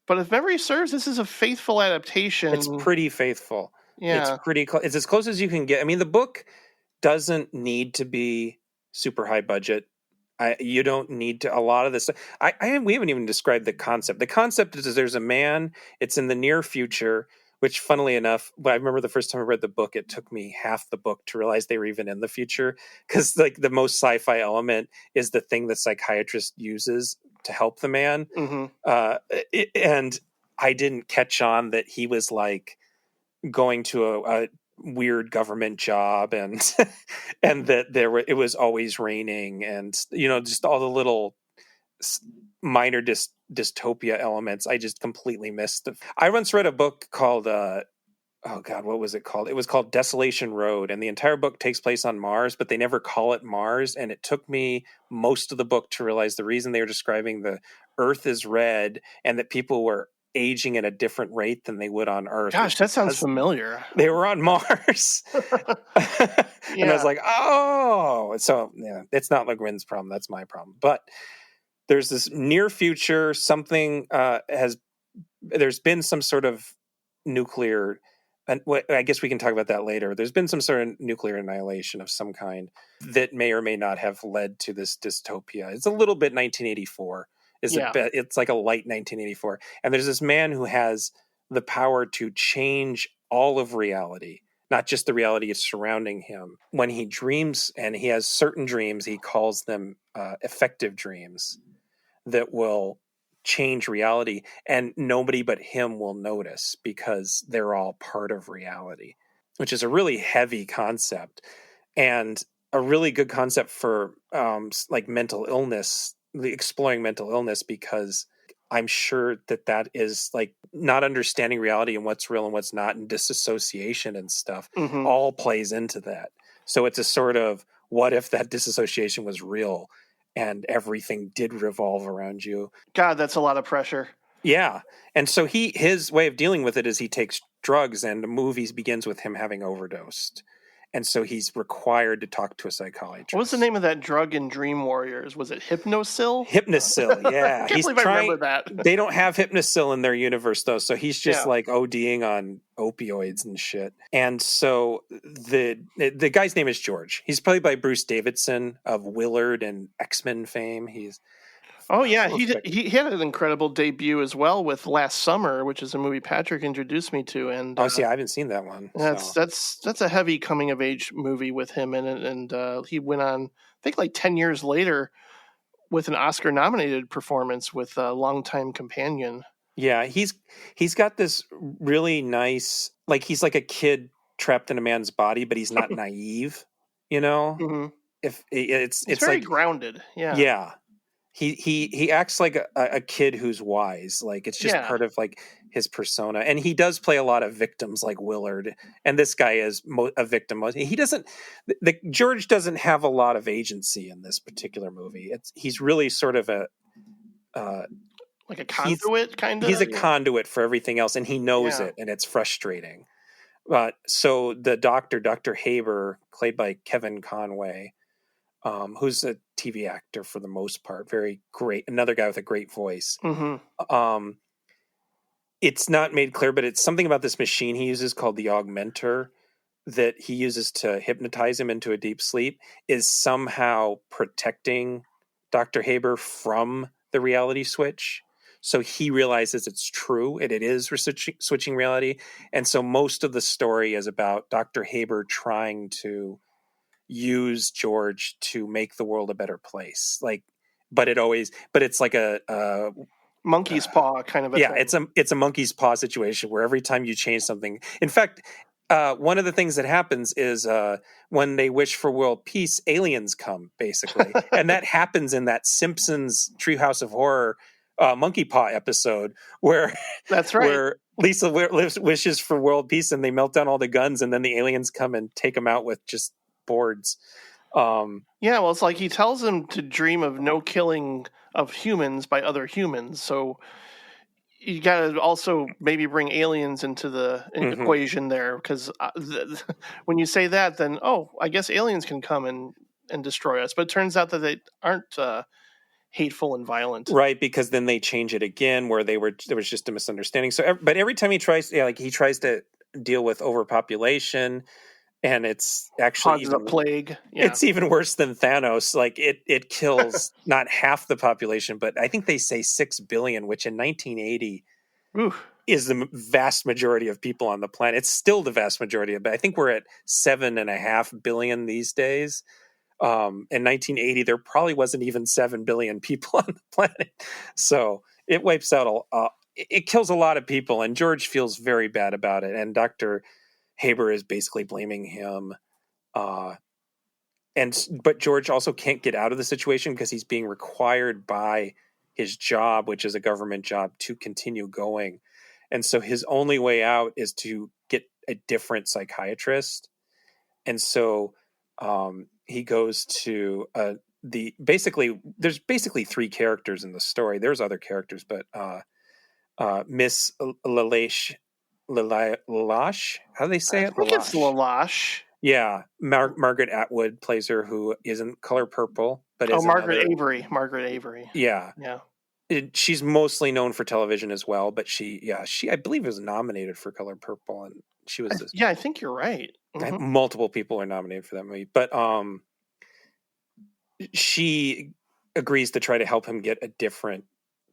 memory serves, this is a faithful adaptation. It's pretty faithful. Yeah, it's pretty. It's as close as you can get. I mean, the book doesn't need to be super high budget. You don't need to. A lot of this, we haven't even described the concept. The concept is there's a man. It's in the near future. Which, funnily enough, I remember the first time I read the book, it took me half the book to realize they were even in the future. Because, like, the most sci-fi element is the thing the psychiatrist uses to help the man. And I didn't catch on that he was, like, going to a weird government job, and and that it was always raining, and just all the little minor dystopia elements I just completely missed. I once read a book called what was it called? It was called Desolation Road, and the entire book takes place on Mars, but they never call it Mars, and it took me most of the book to realize the reason they were describing the Earth is red and that people were aging at a different rate than they would on Earth. Gosh, that sounds familiar. They were on Mars. And I was like, oh, so yeah, it's not Le Guin's problem. That's my problem. But there's this near future, there's been some sort of nuclear, and I guess we can talk about that later. There's been some sort of nuclear annihilation of some kind that may or may not have led to this dystopia. It's a little bit 1984. It's like a light 1984. And there's this man who has the power to change all of reality, not just the reality surrounding him. When he dreams, and he has certain dreams, he calls them effective dreams, that will change reality, and nobody but him will notice because they're all part of reality, which is a really heavy concept and a really good concept for like mental illness, exploring mental illness, because I'm sure that is like not understanding reality and what's real and what's not, and disassociation and stuff all plays into that. So it's a sort of, what if that disassociation was real and everything did revolve around you? God, that's a lot of pressure. Yeah. And so his way of dealing with it is he takes drugs, and the movie begins with him having overdosed. And so he's required to talk to a psychologist. What was the name of that drug in Dream Warriors? Was it Hypnosil? Hypnosil, yeah. I can't believe I remember that. They don't have Hypnosil in their universe, though, so he's just like ODing on opioids and shit. And so the guy's name is George. He's played by Bruce Davidson of Willard and X-Men fame. He's he had an incredible debut as well with Last Summer, which is a movie Patrick introduced me to. And I haven't seen that one. That's a heavy coming of age movie with him in it, and he went on, I think, like 10 years later with an Oscar nominated performance with a Longtime Companion. Yeah, he's got this really nice, like, he's like a kid trapped in a man's body, but he's not naive, If it's very like grounded. Yeah. He acts like a kid who's wise. Like, it's just part of like his persona. And he does play a lot of victims like Willard. And this guy is a victim. George doesn't have a lot of agency in this particular movie. He's really sort of like a conduit, kind of. He's a conduit for everything else, and he knows it, and it's frustrating. So the doctor, Dr. Haber, played by Kevin Conway, who's a TV actor for the most part, very great, another guy with a great voice. It's not made clear, but it's something about this machine he uses called the Augmenter that he uses to hypnotize him into a deep sleep is somehow protecting Dr. Haber from the reality switch. So he realizes it's true and it is switching reality. And so most of the story is about Dr. Haber trying to use George to make the world a better place. But it's like a monkey's paw kind of a thing. it's a monkey's paw situation where every time you change something, in fact, one of the things that happens is when they wish for world peace, aliens come basically, and that happens in that Simpsons Treehouse of Horror monkey paw episode where that's right, where Lisa wishes for world peace and they melt down all the guns and then the aliens come and take them out with just boards. Yeah, well, it's like he tells him to dream of no killing of humans by other humans. So you got to also maybe bring aliens into the equation there, because when you say that, then I guess aliens can come and destroy us. But it turns out that they aren't hateful and violent, right? Because then they change it again, where there was just a misunderstanding. So, but every time he tries to deal with overpopulation. And it's actually even a plague. Yeah. It's even worse than Thanos. Like it kills not half the population, but I think they say 6 billion, which in 1980 is the vast majority of people on the planet. It's still the vast majority, but I think we're at 7.5 billion these days. In 1980, there probably wasn't even 7 billion people on the planet. So it wipes out it kills a lot of people, and George feels very bad about it. And Dr. Haber is basically blaming him. But George also can't get out of the situation because he's being required by his job, which is a government job, to continue going. And so his only way out is to get a different psychiatrist. And so he goes to there's basically 3 characters in the story. There's other characters, but Miss Lalash, how do they say it? I think it's Lalash. Yeah, Margaret Atwood plays her, who is in Color Purple, but is Margaret Avery. Yeah. She's mostly known for television as well, but she I believe was nominated for Color Purple, and she was. I think you're right. Mm-hmm. Multiple people are nominated for that movie, but she agrees to try to help him get a different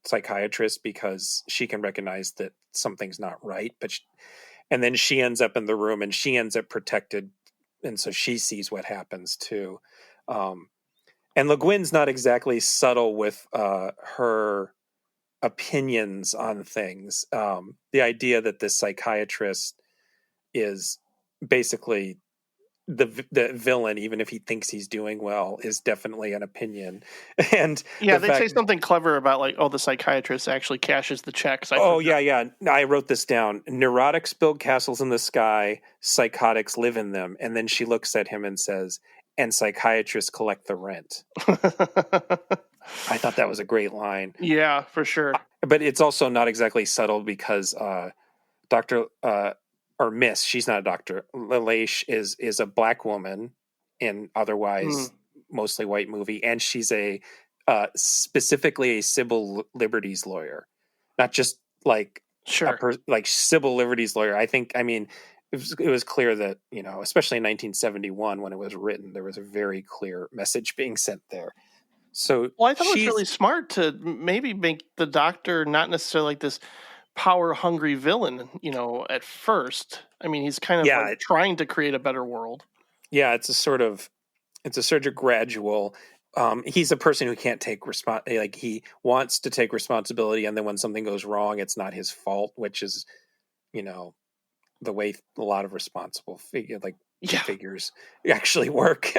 psychiatrist because she can recognize that something's not right. And then she ends up in the room, and she ends up protected. And so she sees what happens too. And Le Guin's not exactly subtle with her opinions on things. The idea that this psychiatrist is basically the villain, even if he thinks he's doing well, is definitely an opinion. And they say something clever about the psychiatrist actually cashes the checks. I wrote this down. Neurotics build castles in the sky, psychotics live in them. And then she looks at him and says, and psychiatrists collect the rent. I thought that was a great line. Yeah, for sure. But it's also not exactly subtle because Miss, she's not a doctor. Lalash is a black woman in otherwise mostly white movie, and she's specifically a civil liberties lawyer, not just civil liberties lawyer. It was clear that, especially in 1971 when it was written, there was a very clear message being sent there. So, I thought it was really smart to maybe make the doctor not necessarily like this power-hungry villain, at first. I mean, he's kind of trying to create a better world. Yeah, it's a sort of gradual. He's a person who can't take he wants to take responsibility, and then when something goes wrong, it's not his fault, which is, the way a lot of responsible figures actually work.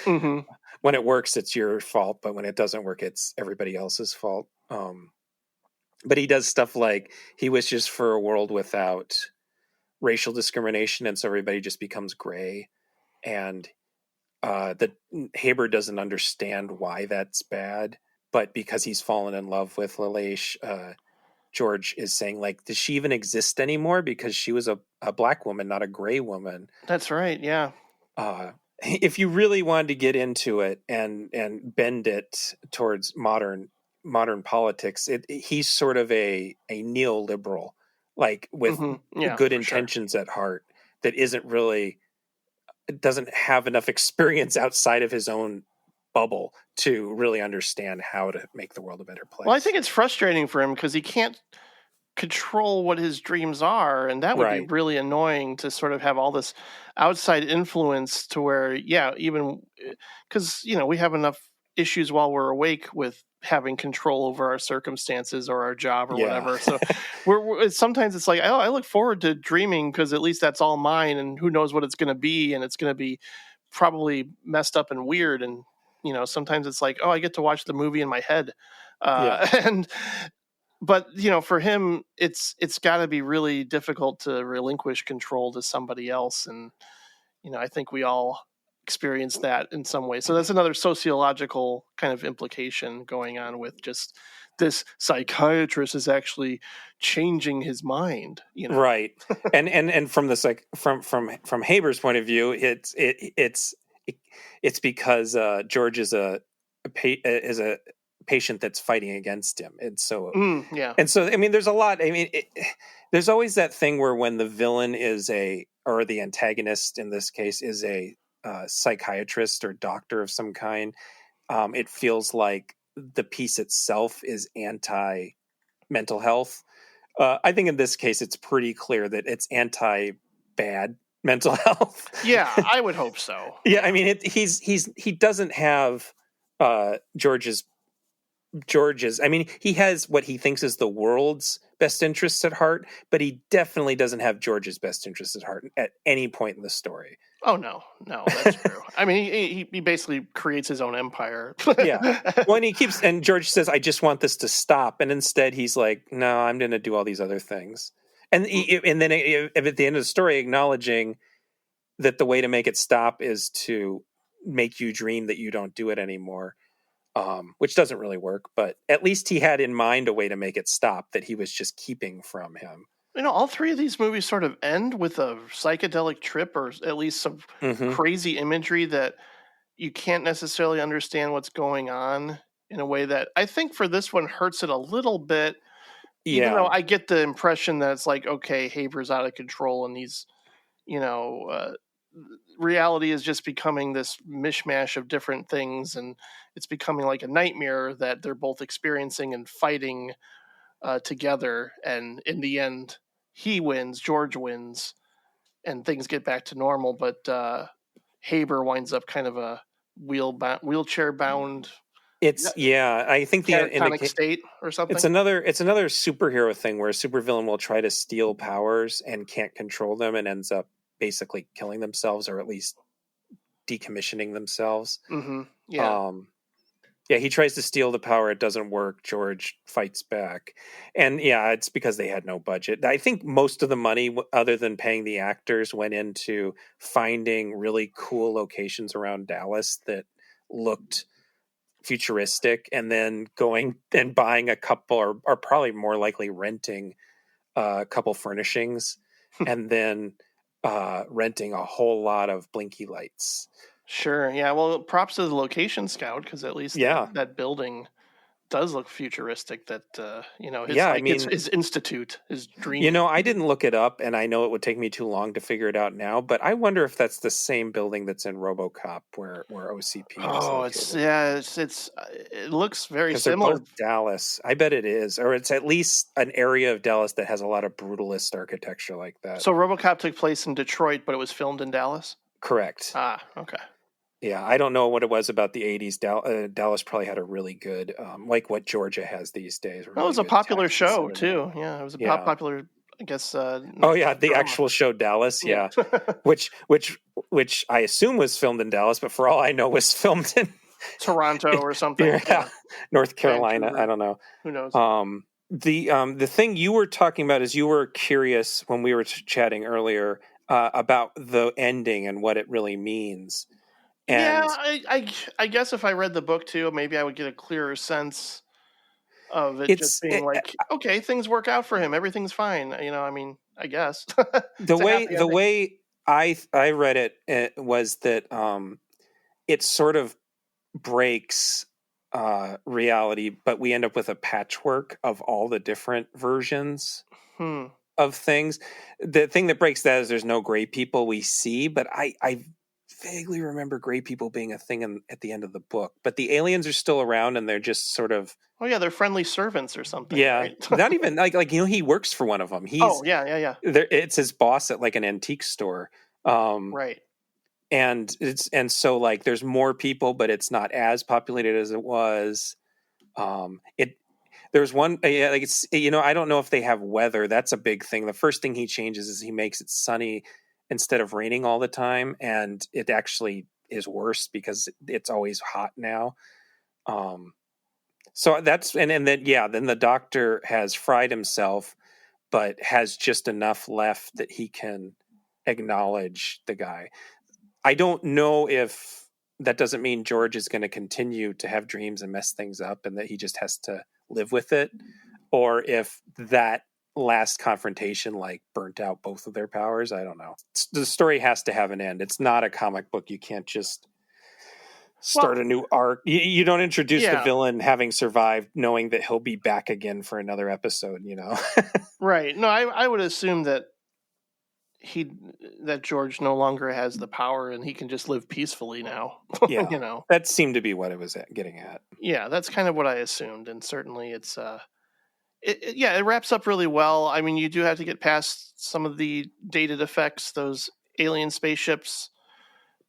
Mm-hmm. When it works, it's your fault, but when it doesn't work, it's everybody else's fault. But he does stuff like he wishes for a world without racial discrimination, and so everybody just becomes gray. And that Haber doesn't understand why that's bad, but because he's fallen in love with Lalash, George is saying, does she even exist anymore? Because she was a black woman, not a gray woman. That's right, yeah. If you really wanted to get into it and bend it towards modern politics, he's sort of a neoliberal, with good intentions at heart, that isn't really doesn't have enough experience outside of his own bubble to really understand how to make the world a better place. Well, I think it's frustrating for him because he can't control what his dreams are, and that would be really annoying to sort of have all this outside influence to where, even because we have enough issues while we're awake with having control over our circumstances or our job or whatever. So we're sometimes it's like, I look forward to dreaming because at least that's all mine, and who knows what it's going to be, and it's going to be probably messed up and weird. And sometimes it's like, I get to watch the movie in my head, but for him, it's got to be really difficult to relinquish control to somebody else, and I think we all experience that in some way. So that's another sociological kind of implication going on with just this psychiatrist is actually changing his mind, right? and from the from Haber's point of view, it's because George is a patient that's fighting against him, and so and so I mean, there's a lot. I mean, there's always that thing where when the villain or the antagonist in this case is a psychiatrist or doctor of some kind, it feels like the piece itself is anti-mental health. I think in this case, it's pretty clear that it's anti-bad mental health. Yeah, I would hope so. Yeah, I mean, he doesn't have George's. I mean, he has what he thinks is the world's best interests at heart, but he definitely doesn't have George's best interests at heart at any point in the story. Oh, no, that's true. I mean, he basically creates his own empire. Yeah. Well, and George says, I just want this to stop. And instead he's like, no, I'm going to do all these other things. And then at the end of the story, acknowledging that the way to make it stop is to make you dream that you don't do it anymore. Which doesn't really work, but at least he had in mind a way to make it stop that he was just keeping from him. All three of these movies sort of end with a psychedelic trip, or at least some crazy imagery that you can't necessarily understand what's going on in a way that I think for this one hurts it a little bit. Even though I get the impression that it's like, okay, Haber's out of control and he's, reality is just becoming this mishmash of different things, and it's becoming like a nightmare that they're both experiencing and fighting together, and in the end George wins and things get back to normal, but Haber winds up kind of a wheelchair bound. I think the catatonic state or something. It's another superhero thing where a supervillain will try to steal powers and can't control them and ends up basically killing themselves, or at least decommissioning themselves. He tries to steal the power. It doesn't work. George fights back. And it's because they had no budget. I think most of the money, other than paying the actors, went into finding really cool locations around Dallas that looked futuristic, and then going and buying a couple, or probably more likely renting a couple furnishings, and then renting a whole lot of blinky lights. Sure. Yeah. Well, props to the location scout, because at least that building does look futuristic. That his institute, his dream. I didn't look it up, and I know it would take me too long to figure it out now. But I wonder if that's the same building that's in RoboCop, where OCP. It looks very similar. They're both Dallas. I bet it is, or it's at least an area of Dallas that has a lot of brutalist architecture like that. So RoboCop took place in Detroit, but it was filmed in Dallas. Correct. Okay. Yeah, I don't know what it was about the 80s. Dallas probably had a really good, like what Georgia has these days. Really it was a popular show, too. Yeah, it was a popular, I guess. The actual show Dallas, yeah. which I assume was filmed in Dallas, but for all I know was filmed in Toronto or something. North Carolina. Vancouver. I don't know. Who knows? The thing you were talking about is you were curious when we were chatting earlier about the ending and what it really means. And I guess if I read the book too, maybe I would get a clearer sense of it just being okay, things work out for him, everything's fine. I guess the way I read it was that it sort of breaks reality, but we end up with a patchwork of all the different versions of things. The thing that breaks that is there's no gray people we see, but I vaguely remember gray people being a thing at the end of the book, but the aliens are still around and they're just sort of. Oh yeah, they're friendly servants or something. Yeah, right? not even like he works for one of them. Oh yeah. It's his boss at like an antique store. Right. And so like there's more people, but it's not as populated as it was. There's one like it's I don't know if they have weather. That's a big thing. The first thing he changes is he makes it sunny instead of raining all the time, and it actually is worse because it's always hot now. So that's and then then the doctor has fried himself, but has just enough left that he can acknowledge the guy. I don't know if that doesn't mean George is going to continue to have dreams and mess things up and that he just has to live with it, or if that last confrontation like burnt out both of their powers. I don't know. The story has to have an end. It's not a comic book. You can't just start a new arc. You don't introduce the villain having survived knowing that he'll be back again for another episode, Right. No, I would assume that George no longer has the power and he can just live peacefully now. Yeah. That seemed to be what it was getting at. Yeah, that's kind of what I assumed, and certainly it's it wraps up really well. I mean, you do have to get past some of the dated effects, those alien spaceships.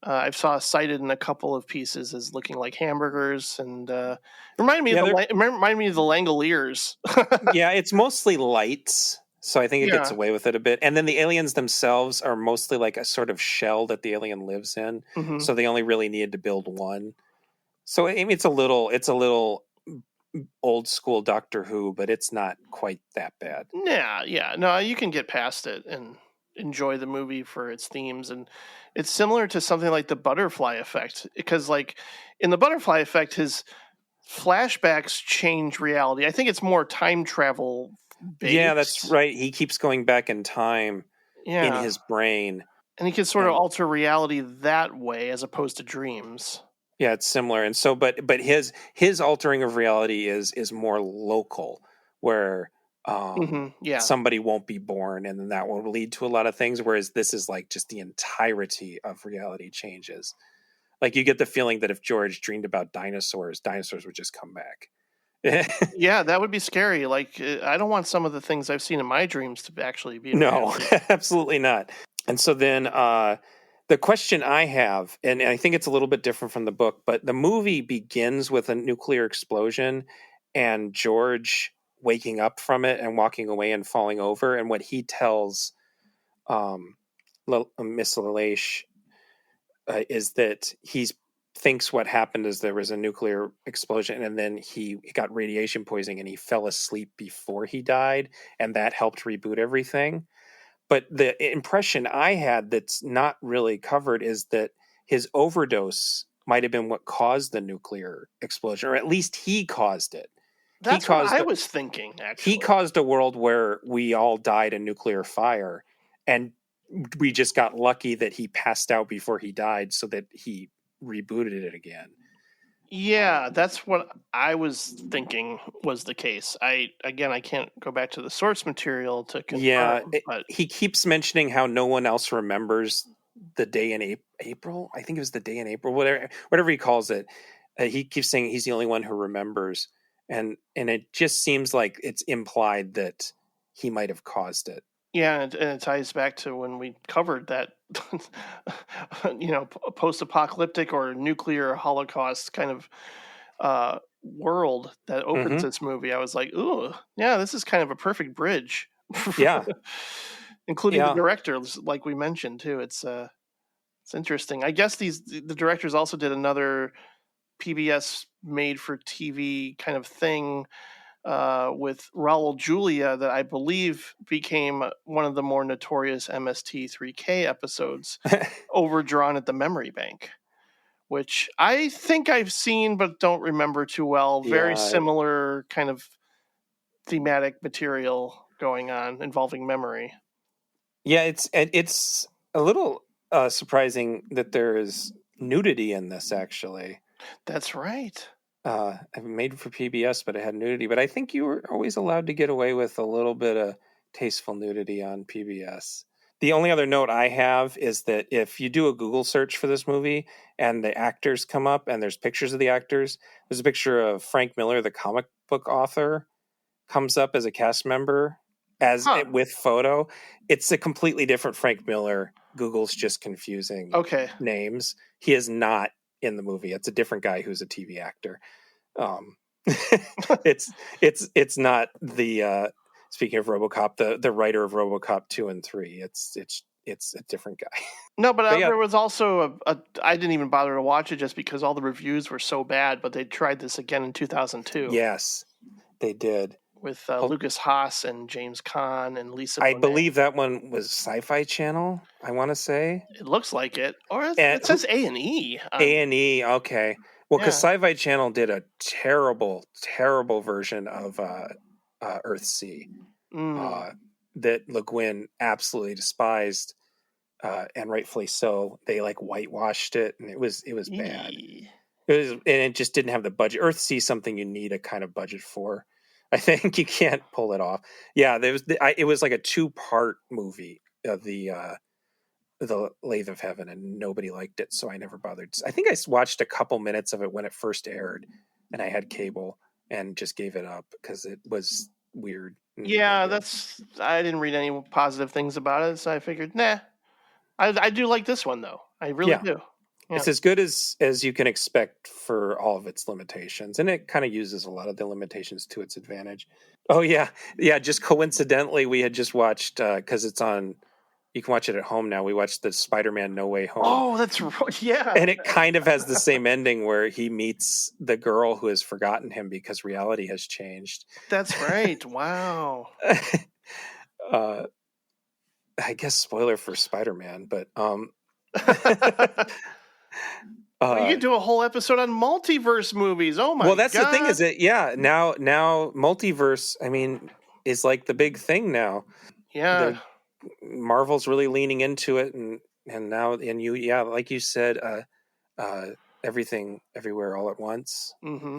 I've saw cited in a couple of pieces as looking like hamburgers, and remind me of the Langoliers. Yeah, it's mostly lights, so I think it gets away with it a bit. And then the aliens themselves are mostly like a sort of shell that the alien lives in, so they only really needed to build one. So I mean, it's a little old school Doctor Who, but it's not quite that bad. Yeah. No, you can get past it and enjoy the movie for its themes, and it's similar to something like the Butterfly Effect, because like in the Butterfly Effect, his flashbacks change reality. I think it's more time travel based. Yeah, that's right. He keeps going back in time in his brain, and he can sort of alter reality that way as opposed to dreams. Yeah, it's similar. And so but his altering of reality is more local, where somebody won't be born, and then that will lead to a lot of things, whereas this is like just the entirety of reality changes. Like you get the feeling that if George dreamed about dinosaurs would just come back. Yeah, that would be scary. Like I don't want some of the things I've seen in my dreams to actually be reality. Absolutely not. And so then the question I have, and I think it's a little bit different from the book, but the movie begins with a nuclear explosion and George waking up from it and walking away and falling over. And what he tells Miss Lalache is that he thinks what happened is there was a nuclear explosion and then he got radiation poisoning and he fell asleep before he died, and that helped reboot everything. But the impression I had that's not really covered is that his overdose might have been what caused the nuclear explosion, or at least he caused it. That's what I was thinking, actually. He caused a world where we all died in nuclear fire, and we just got lucky that he passed out before he died so that he rebooted it again. Yeah, that's what I was thinking was the case. I can't go back to the source material to confirm. Yeah, but he keeps mentioning how no one else remembers the day in April. I think it was the day in April, whatever he calls it. He keeps saying he's the only one who remembers, and it just seems like it's implied that he might have caused it. Yeah, and it ties back to when we covered that, post-apocalyptic or nuclear holocaust kind of world that opens this movie. I was like, ooh, yeah, this is kind of a perfect bridge. Yeah. Including the directors, like we mentioned, too. It's interesting. I guess the directors also did another PBS made-for-TV kind of thing with Raul Julia that I believe became one of the more notorious MST3K episodes, Overdrawn at the Memory Bank, which I think I've seen but don't remember too well. Very similar kind of thematic material going on involving memory. Yeah, it's a little surprising that there is nudity in this, actually. That's right. I've made for PBS, but it had nudity. But I think you were always allowed to get away with a little bit of tasteful nudity on PBS. The only other note I have is that if you do a Google search for this movie and the actors come up and there's pictures of the actors, there's a picture of Frank Miller, the comic book author, comes up as a cast member with photo. It's a completely different Frank Miller. Google's just confusing names. He is not in the movie. It's a different guy who's a TV actor. It's not the speaking of RoboCop, the writer of RoboCop 2 and 3. It's a different guy. No, but there was also I didn't even bother to watch it just because all the reviews were so bad, but they tried this again in 2002. Yes, they did. With Lucas Haas and James Caan and Lisa I Bonet. believe that one was Sci-Fi Channel, I want to say. It looks like it. Or it says A&E. A&E, okay. Well, because Sci-Fi Channel did a terrible, terrible version of Earthsea that Le Guin absolutely despised, and rightfully so. They like whitewashed it, and it was bad. And it just didn't have the budget. Earthsea is something you need a kind of budget for. I think you can't pull it off. Yeah, it was like a 2-part movie of the Lathe of Heaven, and nobody liked it, so I never bothered. I think I watched a couple minutes of it when it first aired, and I had cable and just gave it up because it was weird. Yeah, I didn't read any positive things about it, so I figured, nah. I do like this one though. I really do. Yeah. It's as good as you can expect for all of its limitations, and it kind of uses a lot of the limitations to its advantage. Oh yeah. Just coincidentally, we had just watched because it's on. You can watch it at home now. We watched the Spider-Man No Way Home. Oh, that's right. Yeah, and it kind of has the same ending where he meets the girl who has forgotten him because reality has changed. That's right. Wow. I guess spoiler for Spider-Man, but you could do a whole episode on multiverse movies. Oh my god. Well, that's the thing is that now multiverse, I mean, is like the big thing now. Yeah. Marvel's really leaning into it and now like you said, everything everywhere all at once. Mm-hmm.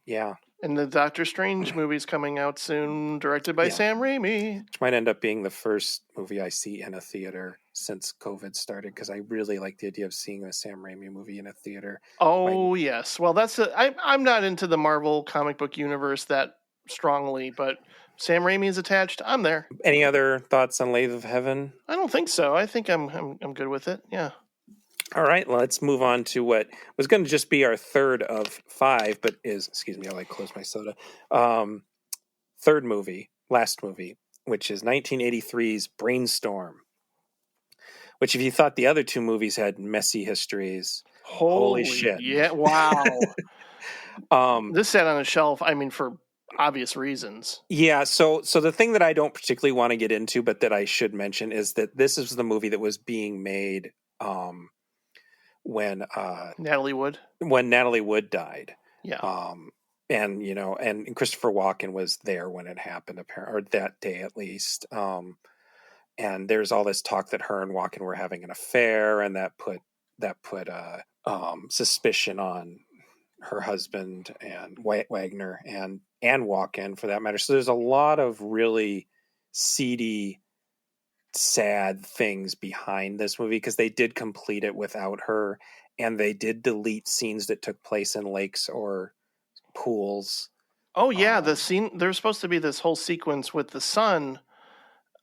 Yeah. And the Doctor Strange movie's coming out soon, directed by Sam Raimi. Which might end up being the first movie I see in a theater since COVID started, because I really like the idea of seeing a Sam Raimi movie in a theater. Oh, yes. Well, I'm not into the Marvel comic book universe that strongly, but Sam Raimi is attached. I'm there. Any other thoughts on Lathe of Heaven? I don't think so. I think I'm good with it. Yeah. All right, let's move on to what was going to just be our third of 5, but excuse me, I close my soda. Last movie, which is 1983's Brainstorm. Which, if you thought the other 2 movies had messy histories, holy shit! Yeah, wow. This sat on a shelf. I mean, for obvious reasons. Yeah. So the thing that I don't particularly want to get into, but that I should mention, is that this is the movie that was being made. When Natalie Wood died. Yeah. And Christopher Walken was there when it happened, or that day at least. And there's all this talk that her and Walken were having an affair, and that put suspicion on her husband and Wagner and Walken for that matter. So there's a lot of really seedy, sad things behind this movie, because they did complete it without her, and they did delete scenes that took place in lakes or pools. Oh yeah, the scene, there's supposed to be this whole sequence with the son,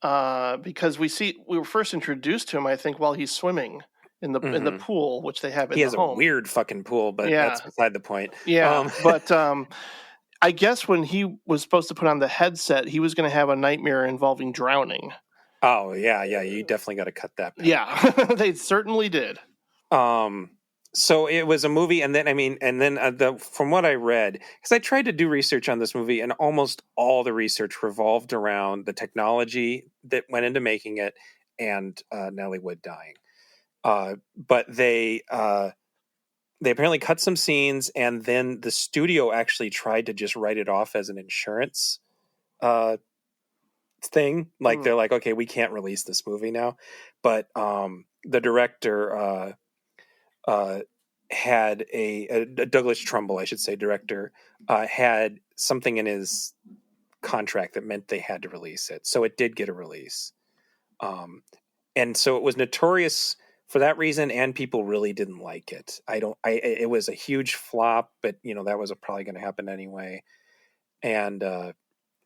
because we were first introduced to him, I think, while he's swimming in the pool, which they have in the home. He has a weird fucking pool, but that's beside the point. Yeah, but I guess when he was supposed to put on the headset, he was going to have a nightmare involving drowning. Oh yeah, you definitely got to cut that back. Yeah, they certainly did. So it was a movie, and then from what I read, because I tried to do research on this movie, and almost all the research revolved around the technology that went into making it and Natalie Wood dying. But they apparently cut some scenes, and then the studio actually tried to just write it off as an insurance thing. Like they're like, okay, we can't release this movie now. But the director had a Douglas Trumbull, I should say, director, had something in his contract that meant they had to release it. So it did get a release. and so it was notorious for that reason, and people really didn't like it. It was a huge flop, but that was probably going to happen anyway. And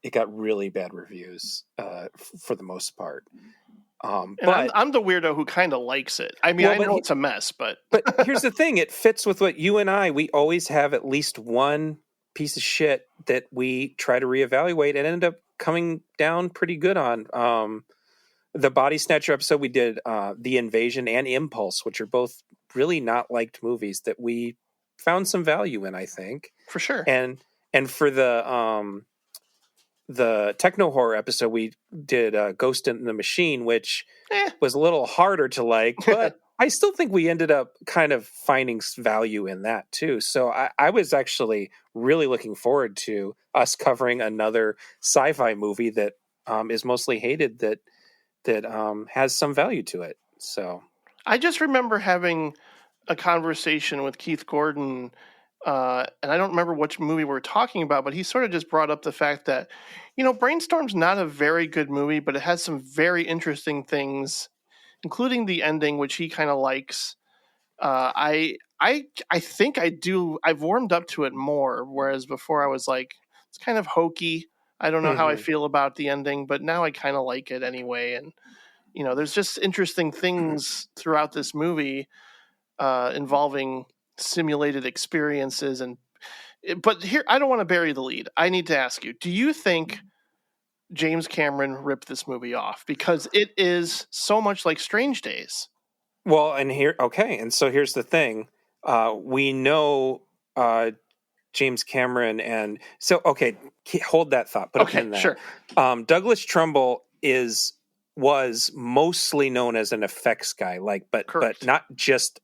it got really bad reviews for the most part. But I'm the weirdo who kind of likes it. I mean, I know it's a mess, but here's the thing: it fits with what you and we always have at least one piece of shit that we try to reevaluate and end up coming down pretty good on. The Body Snatcher episode we did, The Invasion and Impulse, which are both really not liked movies that we found some value in, I think, for sure. And for the techno horror episode we did, Ghost in the Machine, which was a little harder to like, but I still think we ended up kind of finding value in that too. So I was actually really looking forward to us covering another sci-fi movie that is mostly hated that has some value to it. So I just remember having a conversation with Keith Gordon, and I don't remember which movie we're talking about, but he sort of just brought up the fact that, Brainstorm's not a very good movie, but it has some very interesting things, including the ending, which he kind of likes. I think I do. I've warmed up to it more, whereas before I was like, it's kind of hokey. I don't know how I feel about the ending, but now I kind of like it anyway. And, there's just interesting things throughout this movie involving simulated experiences. But here, I don't want to bury the lead. I need to ask you, do you think James Cameron ripped this movie off? Because it is so much like Strange Days. Well, and so here's the thing. We know James Cameron, and so hold that thought. Put a pin there. Sure. Douglas Trumbull was mostly known as an effects guy, but not just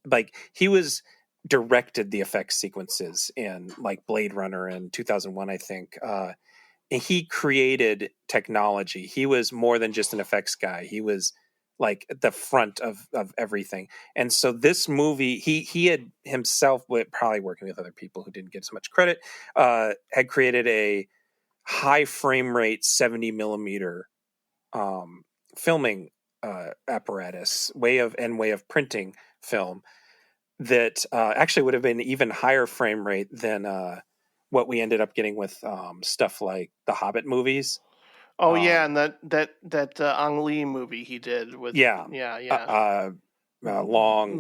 he was directed the effects sequences in Blade Runner in 2001, I think. And he created technology. He was more than just an effects guy. He was at the front of everything. And so this movie, he had himself, probably working with other people who didn't get so much credit, had created a high frame rate 70 millimeter filming apparatus, way of printing film that actually would have been even higher frame rate than what we ended up getting with stuff like the Hobbit movies. Oh yeah, and that Ang Lee movie he did with long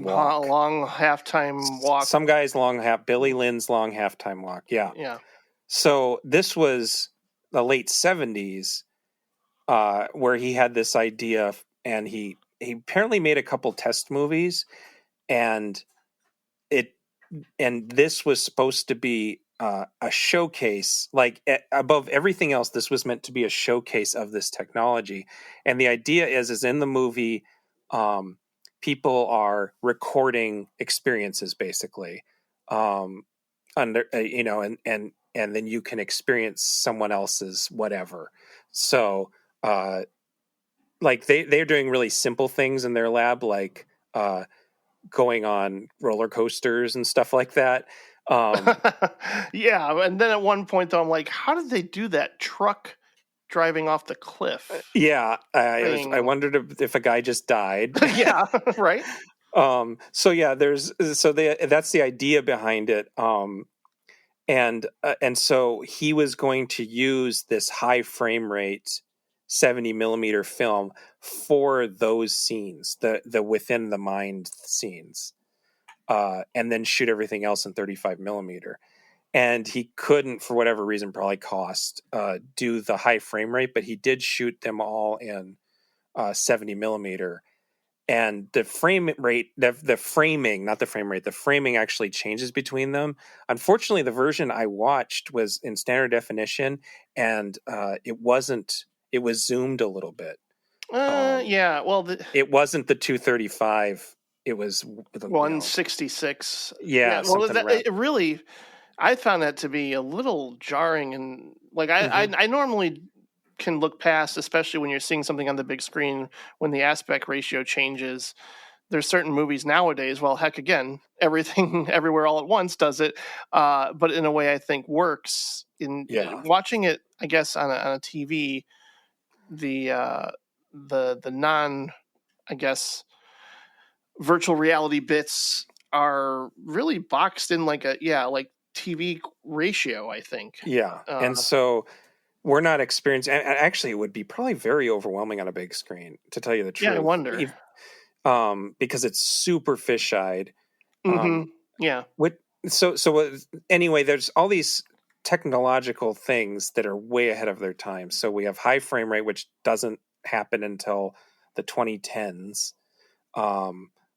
walk, long halftime walk. Some guys Billy Lynn's long halftime walk. Yeah. So this was the late 70s, where he had this idea, and he apparently made a couple test movies, and this was supposed to be a showcase, above everything else. This was meant to be a showcase of this technology. And the idea is in the movie, people are recording experiences basically, under, and then you can experience someone else's whatever. So, they're doing really simple things in their lab, going on roller coasters and stuff like that. Yeah, and then at one point though, I'm like, how did they do that truck driving off the cliff? Yeah, I wondered if a guy just died. Yeah, right. So yeah, that's the idea behind it. And so he was going to use this high frame rate 70 millimeter film for those scenes, the within the mind scenes, and then shoot everything else in 35 millimeter. And he couldn't, for whatever reason, probably cost, do the high frame rate, but he did shoot them all in 70 millimeter. And the frame rate, the framing, not the frame rate, the framing actually changes between them. Unfortunately, the version I watched was in standard definition, and it wasn't. It was zoomed a little bit. Yeah, well, it wasn't the 235. It was 166. Yeah, well, it really, I found that to be a little jarring, and I normally can look past, especially when you're seeing something on the big screen, when the aspect ratio changes. There's certain movies nowadays, well, heck, again, Everything Everywhere All at Once does it, but in a way I think works. In watching it, I guess on a TV, the non I guess, virtual reality bits are really boxed in like TV ratio, I think. Yeah. And so we're not experiencing, and actually it would be probably very overwhelming on a big screen, to tell you the truth. Yeah, I wonder. Because it's super fisheyed. Yeah. Anyway, there's all these technological things that are way ahead of their time. So we have high frame rate, which doesn't happen until the 2010s.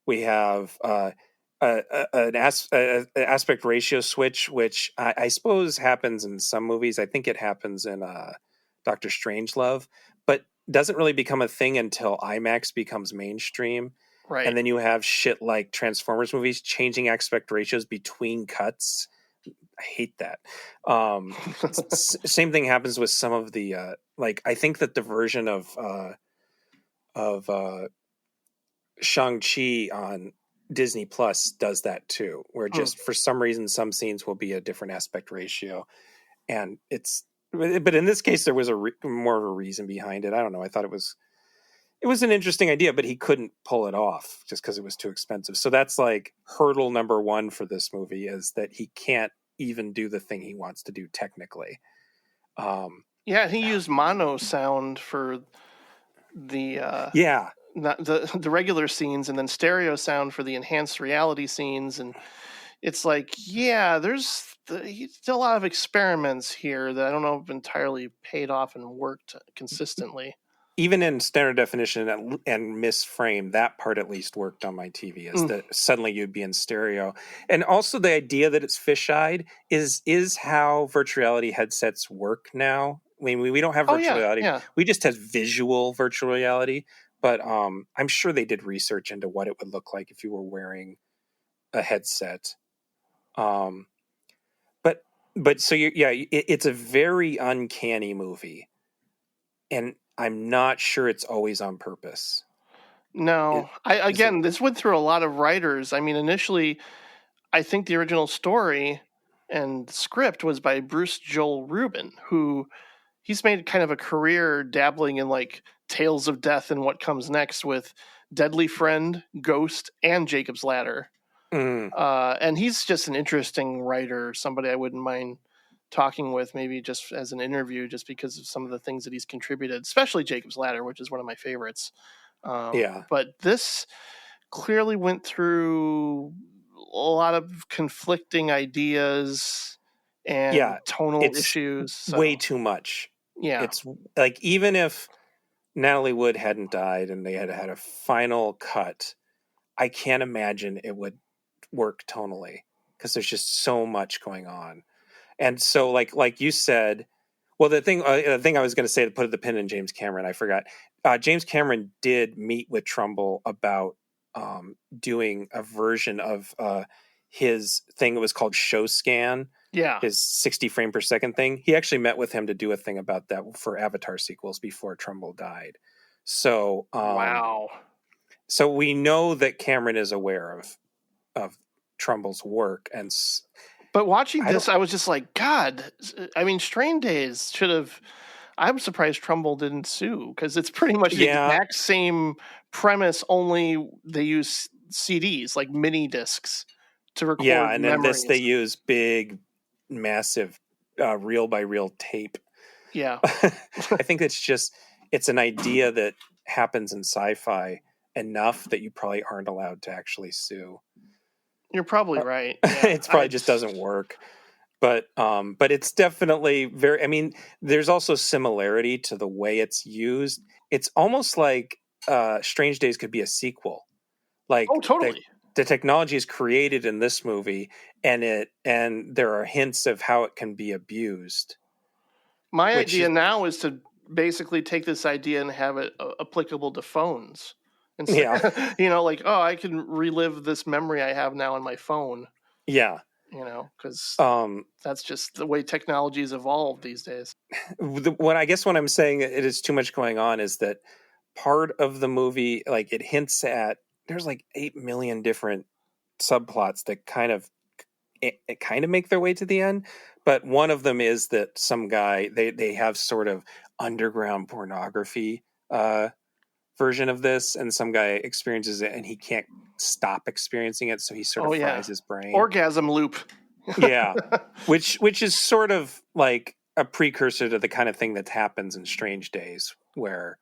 We have an aspect ratio switch, which I suppose happens in some movies. I think it happens in Doctor Strangelove, but doesn't really become a thing until IMAX becomes mainstream. Right. And then you have shit like Transformers movies changing aspect ratios between cuts. I hate that. Same thing happens with some of the I think that the version of Shang-Chi on Disney Plus does that too, where just for some reason some scenes will be a different aspect ratio, and but in this case there was more of a reason behind it. I don't know. I thought it was an interesting idea, but he couldn't pull it off just because it was too expensive. So that's like hurdle number one for this movie, is that he can't even do the thing he wants to do technically. He used mono sound for the not the regular scenes, and then stereo sound for the enhanced reality scenes. And it's like, there's still a lot of experiments here that I don't know if entirely paid off and worked consistently. Even in standard definition and misframe, that part at least worked on my TV, is that suddenly you'd be in stereo. And also the idea that it's fisheyed is how virtual reality headsets work now. I mean, we don't have virtual reality. Yeah. We just have visual virtual reality. But I'm sure they did research into what it would look like if you were wearing a headset. But so it's a very uncanny movie. And I'm not sure it's always on purpose. No. This went through a lot of writers. I mean, initially, I think the original story and script was by Bruce Joel Rubin, who he's made kind of a career dabbling in like Tales of Death and What Comes Next with Deadly Friend, Ghost, and Jacob's Ladder. And he's just an interesting writer, somebody I wouldn't mind talking with, maybe just as an interview, just because of some of the things that he's contributed, especially Jacob's Ladder, which is one of my favorites. But this clearly went through a lot of conflicting ideas and tonal issues. So. Way too much. Yeah. It's like, even if Natalie Wood hadn't died and they had had a final cut, I can't imagine it would work tonally, because there's just so much going on. And so like you said, well, the thing I was going to say, to put the pin in James Cameron, I forgot. James Cameron did meet with Trumbull about doing a version of his thing. It was called Show Scan. Yeah. His 60 frame per second thing. He actually met with him to do a thing about that for Avatar sequels before Trumbull died. So wow. So we know that Cameron is aware of Trumbull's work, but watching this, I was just like, God, I mean, Strain Days should have. I'm surprised Trumbull didn't sue, because it's pretty much the exact same premise, only they use CDs, like mini discs, to record. Yeah, and memories. In this they use big, massive, reel by reel tape. Yeah, I think it's an idea that happens in sci-fi enough that you probably aren't allowed to actually sue. You're probably right. Yeah. It's probably just doesn't work. But it's definitely very. I mean, there's also similarity to the way it's used. It's almost like Strange Days could be a sequel. Like, totally. The technology is created in this movie, and there are hints of how it can be abused. My idea now is to basically take this idea and have it applicable to phones. And so, I can relive this memory I have now on my phone. Yeah. Because that's just the way technology has evolved these days. What I'm saying it is too much going on is that part of the movie, like, it hints at, there's like 8 million different subplots that kind of make their way to the end. But one of them is that some guy, they have sort of underground pornography version of this, and some guy experiences it and he can't stop experiencing it, so he sort of fries his brain. Orgasm loop. Yeah, which is sort of like a precursor to the kind of thing that happens in Strange Days, where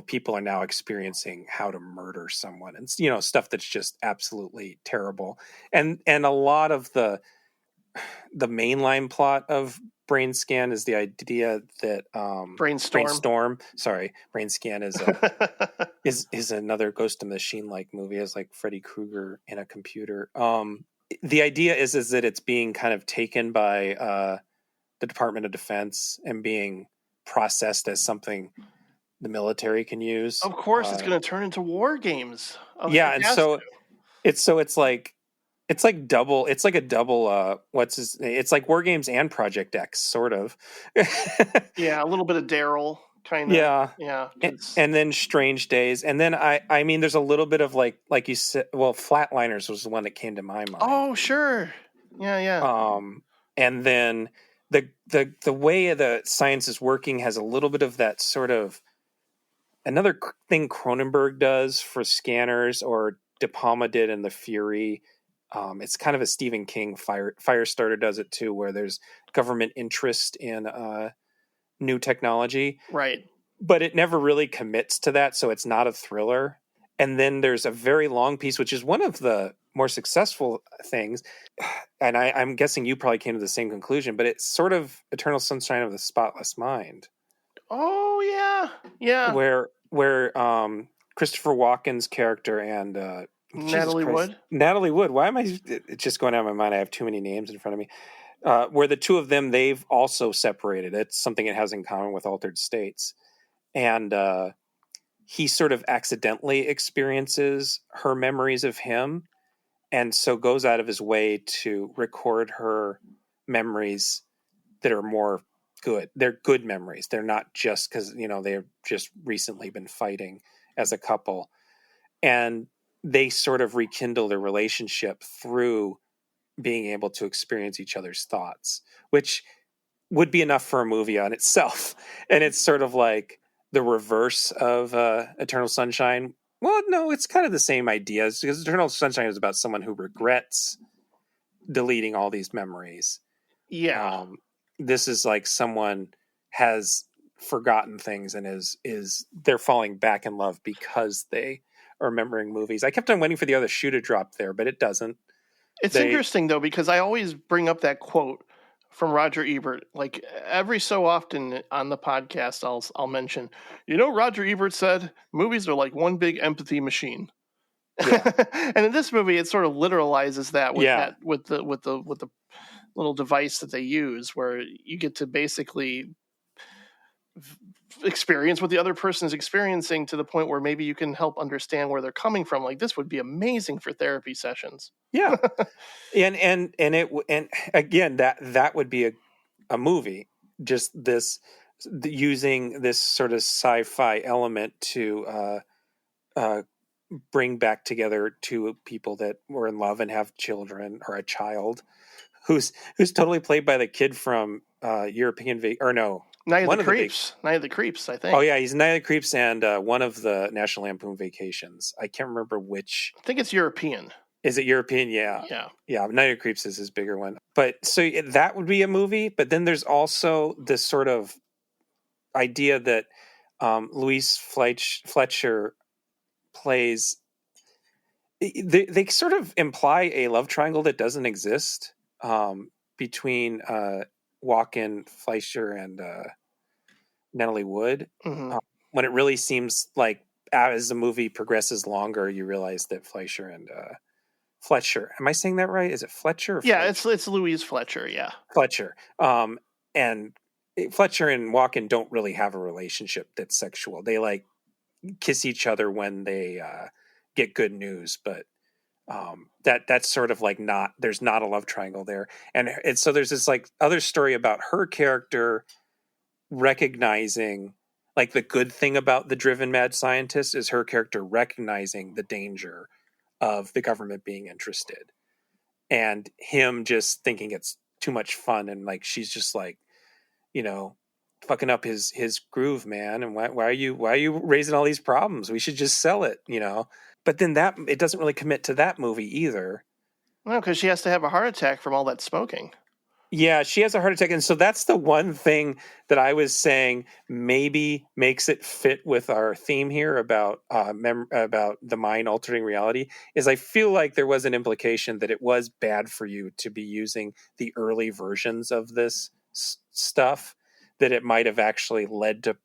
people are now experiencing how to murder someone, and stuff that's just absolutely terrible. And a lot of the mainline plot of Brain Scan is the idea that Brainstorm. Sorry, Brain Scan is is another Ghost in the Machine like movie. It's like Freddy Krueger in a computer. The idea is that it's being kind of taken by the Department of Defense and being processed as something the military can use. Of course, it's going to turn into war games. Yeah, and so it's like a double. It's like like War Games and Project X, sort of. Yeah, a little bit of Daryl, kind of. Yeah. And then Strange Days, and then I mean, there's a little bit of like you said. Well, Flatliners was the one that came to my mind. Oh, sure. Yeah. And then the way the science is working has a little bit of that sort of. Another thing Cronenberg does for Scanners, or De Palma did in The Fury, it's kind of a Stephen King Firestarter does it too, where there's government interest in new technology. Right. But it never really commits to that, so it's not a thriller. And then there's a very long piece, which is one of the more successful things. And I'm guessing you probably came to the same conclusion, but it's sort of Eternal Sunshine of the Spotless Mind. Oh, yeah. Where Christopher Walken's character and Natalie Wood. Why am I? It's just going out of my mind. I have too many names in front of me. Where the two of them, they've also separated. It's something it has in common with Altered States, and he sort of accidentally experiences her memories of him, and so goes out of his way to record her memories that are more good. They're good memories. They're not just because they've just recently been fighting as a couple, and they sort of rekindle their relationship through being able to experience each other's thoughts, which would be enough for a movie on itself. And it's sort of like the reverse of Eternal Sunshine. Well, no, it's kind of the same ideas, because Eternal Sunshine is about someone who regrets deleting all these memories. Yeah. This is like someone has forgotten things and is they're falling back in love because they are remembering movies. I kept on waiting for the other shoe to drop there, but it doesn't. It's interesting though, because I always bring up that quote from Roger Ebert. Like every so often on the podcast, I'll mention, Roger Ebert said movies are like one big empathy machine. Yeah. And in this movie, it sort of literalizes that with the little device that they use, where you get to basically experience what the other person is experiencing to the point where maybe you can help understand where they're coming from. Like this would be amazing for therapy sessions. Yeah. and again, that would be a movie, just using this sort of sci-fi element to bring back together two people that were in love and have children, or a child who's totally played by the kid from European Night of the Creeps, I think. Oh yeah, he's Night of the Creeps and one of the National Lampoon Vacations. I can't remember which. I think it's European. Is it European? Yeah. Night of the Creeps is his bigger one. But so that would be a movie. But then there's also this sort of idea that Louise Fletcher plays. They sort of imply a love triangle that doesn't exist between Walken, Fleischer, and Natalie Wood. Mm-hmm. When it really seems like as the movie progresses longer, you realize that Fleischer and Fletcher. Am I saying that right? Is it Fletcher? Or yeah, Fletcher? It's Louise Fletcher. Yeah, Fletcher. And Fletcher and Walken don't really have a relationship that's sexual. They like kiss each other when they get good news, but that's sort of like there's not a love triangle there. And so there's this like other story about her character recognizing, like, the good thing about the driven mad scientist is her character recognizing the danger of the government being interested, and him just thinking it's too much fun, and like she's just like, fucking up his groove, man. And why are you raising all these problems? We should just sell it, you know. But then that it doesn't really commit to that movie either. No, because she has to have a heart attack from all that smoking. Yeah, she has a heart attack, and so that's the one thing that I was saying maybe makes it fit with our theme here about about the mind altering reality. Is I feel like there was an implication that it was bad for you to be using the early versions of this stuff. That it might have actually led to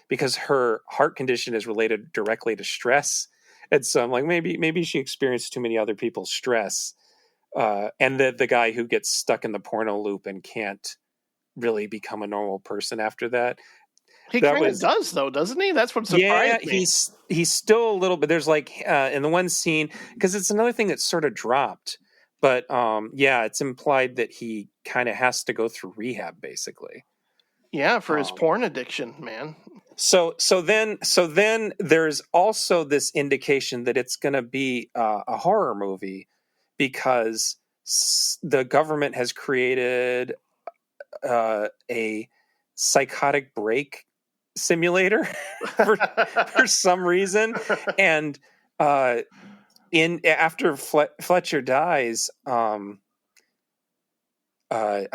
because her heart condition is related directly to stress, and so I'm like maybe she experienced too many other people's stress. And the guy who gets stuck in the porno loop and can't really become a normal person after that. He kind of does, though, doesn't he? That's what surprised me. He's still a little bit. There's like in the one scene, because it's another thing that's sort of dropped, but it's implied that he kind of has to go through rehab, basically. Yeah, for his porn addiction, man. So then there's also this indication that it's going to be a horror movie. Because the government has created a psychotic break simulator for some reason, and after Fletcher dies, I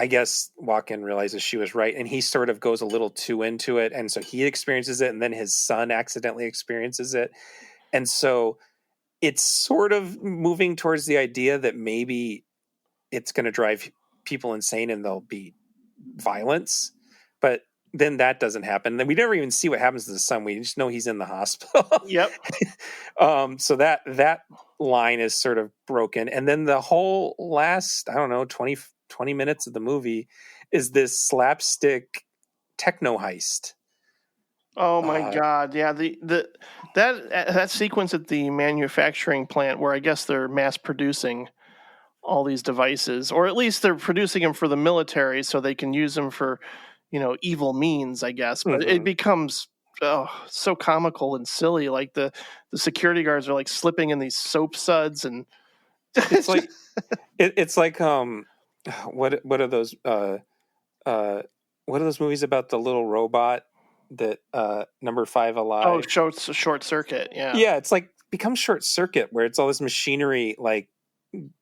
guess Walken realizes she was right, and he sort of goes a little too into it, and so he experiences it, and then his son accidentally experiences it, and so it's sort of moving towards the idea that maybe it's going to drive people insane and there'll be violence, but then that doesn't happen. Then we never even see what happens to the son. We just know he's in the hospital. Yep. So that line is sort of broken. And then the whole last, I don't know, 20 minutes of the movie is this slapstick techno heist. Oh my God! Yeah, that sequence at the manufacturing plant where I guess they're mass producing all these devices, or at least they're producing them for the military so they can use them for, evil means, I guess. But it becomes so comical and silly. Like the security guards are like slipping in these soap suds, and it's like what are those movies about the little robot? That Number 5 Alive. Oh, short circuit. Yeah, it's like becomes Short Circuit, where it's all this machinery like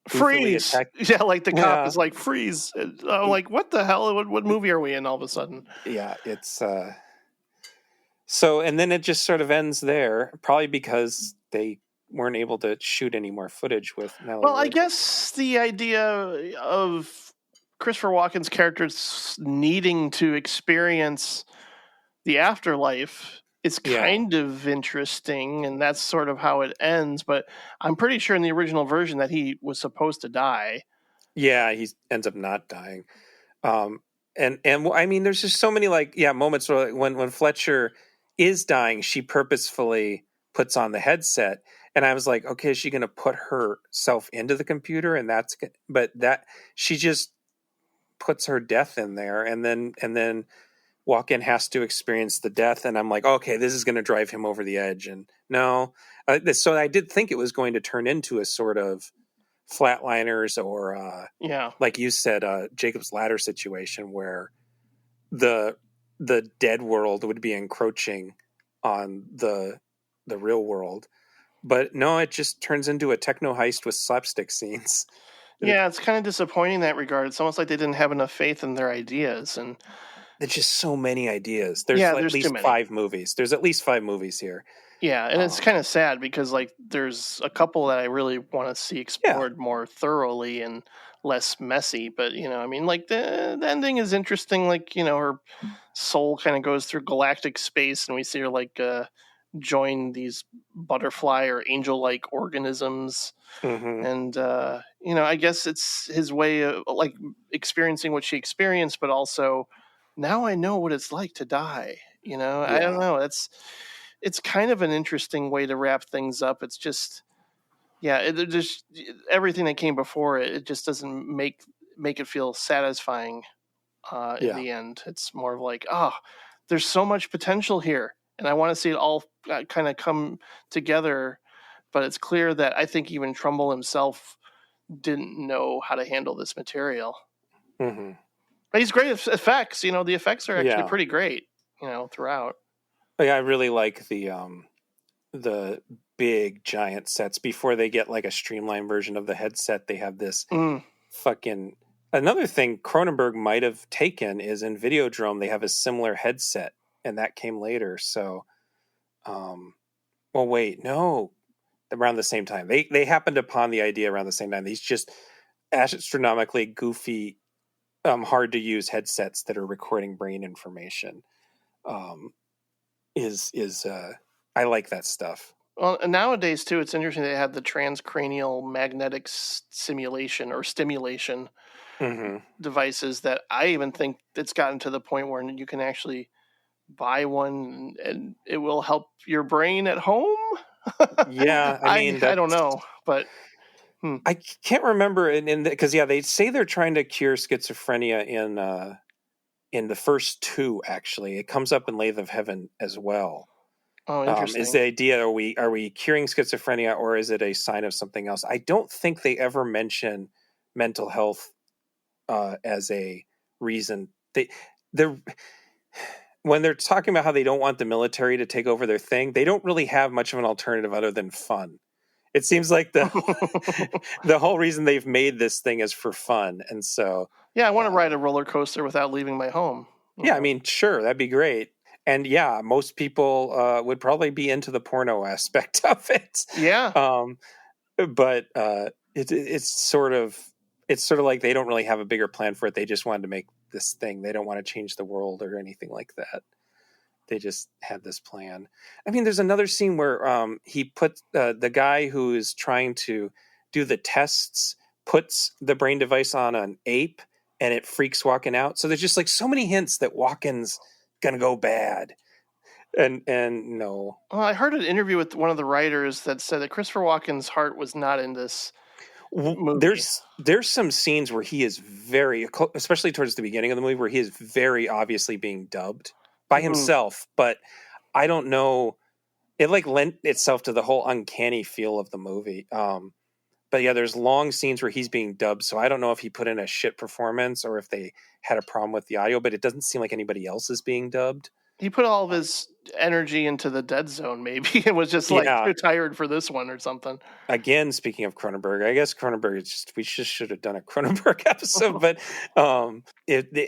freeze. Yeah, like the cop is like freeze. I'm like, what the hell? What movie are we in all of a sudden? Yeah, it's so, and then it just sort of ends there, probably because they weren't able to shoot any more footage with Natalie Wood. I guess the idea of Christopher Walken's character needing to experience the afterlife is kind of interesting, and that's sort of how it ends. But I'm pretty sure in the original version that he was supposed to die. Yeah, he ends up not dying. And I mean, there's just so many moments where when Fletcher is dying, she purposefully puts on the headset, and I was like, okay, is she going to put herself into the computer? And that she just puts her death in there, and then Walken has to experience the death, and I'm like, okay, this is going to drive him over the edge. And no, so I did think it was going to turn into a sort of Flatliners or like you said, Jacob's Ladder situation where the dead world would be encroaching on the real world. But no, it just turns into a techno heist with slapstick scenes. Yeah, it's kind of disappointing in that regard. It's almost like they didn't have enough faith in their ideas, and there's just so many ideas. There's at least 5 movies. There's at least 5 movies here. Yeah, and it's kind of sad because there's a couple that I really want to see explored more thoroughly and less messy. But I mean, like the ending is interesting. Like her soul kind of goes through galactic space, and we see her join these butterfly or angel-like organisms. Mm-hmm. And I guess it's his way of experiencing what she experienced, but also now I know what it's like to die. I don't know. It's kind of an interesting way to wrap things up. It's just, just everything that came before it. It just doesn't make it feel satisfying in the end. It's more of like, there's so much potential here, and I want to see it all kind of come together. But it's clear that I think even Trumbull himself didn't know how to handle this material. Mm-hmm. But he's great at effects. The effects are actually Yeah. pretty great. Throughout. Yeah, I really like the big giant sets. Before they get like a streamlined version of the headset, they have this fucking. Another thing Cronenberg might have taken is in Videodrome they have a similar headset, and that came later. So, well, wait, no, around the same time they happened upon the idea around the same time. These just astronomically goofy, hard to use headsets that are recording brain information. I like that stuff. Well, and nowadays too, it's interesting they have the transcranial magnetic simulation or stimulation devices that I even think it's gotten to the point where you can actually buy one and it will help your brain at home. Yeah, I mean, I don't know, but I can't remember because they say they're trying to cure schizophrenia in the first two. Actually, it comes up in Lathe of Heaven as well. Oh, interesting. Is the idea are we curing schizophrenia or is it a sign of something else? I don't think they ever mention mental health as a reason. They're when they're talking about how they don't want the military to take over their thing, they don't really have much of an alternative other than fun. It seems like the whole reason they've made this thing is for fun, and so I want to ride a roller coaster without leaving my home. I mean, sure, that'd be great. And most people would probably be into the porno aspect of it. Yeah. But it's sort of like they don't really have a bigger plan for it. They just wanted to make this thing. They don't want to change the world or anything like that. They just had this plan. I mean, there's another scene where he put the guy who is trying to do the tests puts the brain device on an ape and it freaks Walken out. So there's just like so many hints that Walken's gonna go bad. And no. Well, I heard an interview with one of the writers that said that Christopher Walken's heart was not in this movie. There's some scenes where he is very, especially towards the beginning of the movie, where he is very obviously being dubbed by himself, but I don't know. It like lent itself to the whole uncanny feel of the movie. But there's long scenes where he's being dubbed, so I don't know if he put in a shit performance or if they had a problem with the audio, but it doesn't seem like anybody else is being dubbed. He put all of his energy into the Dead Zone, maybe. It was just like retired for this one or something. Again, speaking of Cronenberg, I guess Cronenberg we just should have done a Cronenberg episode, but and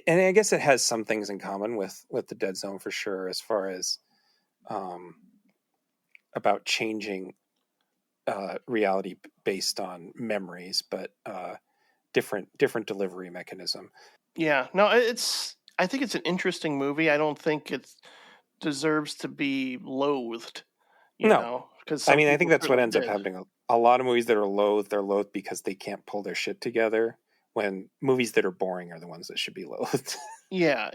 I guess it has some things in common with the Dead Zone for sure, as far as about changing reality based on memories, but different delivery mechanism. Yeah, no, I think it's an interesting movie. I don't think it deserves to be loathed. Because I mean, I think that's what ends up happening. A lot of movies that are loathed, they're loathed because they can't pull their shit together. When movies that are boring are the ones that should be loathed. Yeah,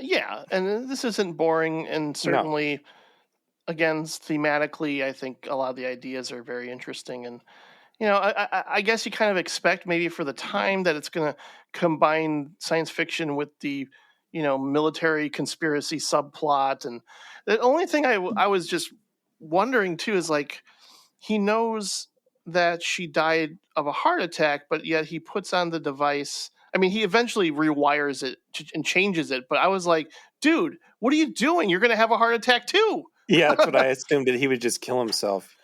and this isn't boring, and certainly, again, thematically, I think a lot of the ideas are very interesting, and I guess you kind of expect maybe for the time that it's going to combine science fiction with the military conspiracy subplot. And the only thing I was just wondering too is like, he knows that she died of a heart attack, but yet he puts on the device. I mean, he eventually rewires it and changes it, but I was like, dude, what are you doing? You're going to have a heart attack too. Yeah, that's what I assumed, that he would just kill himself.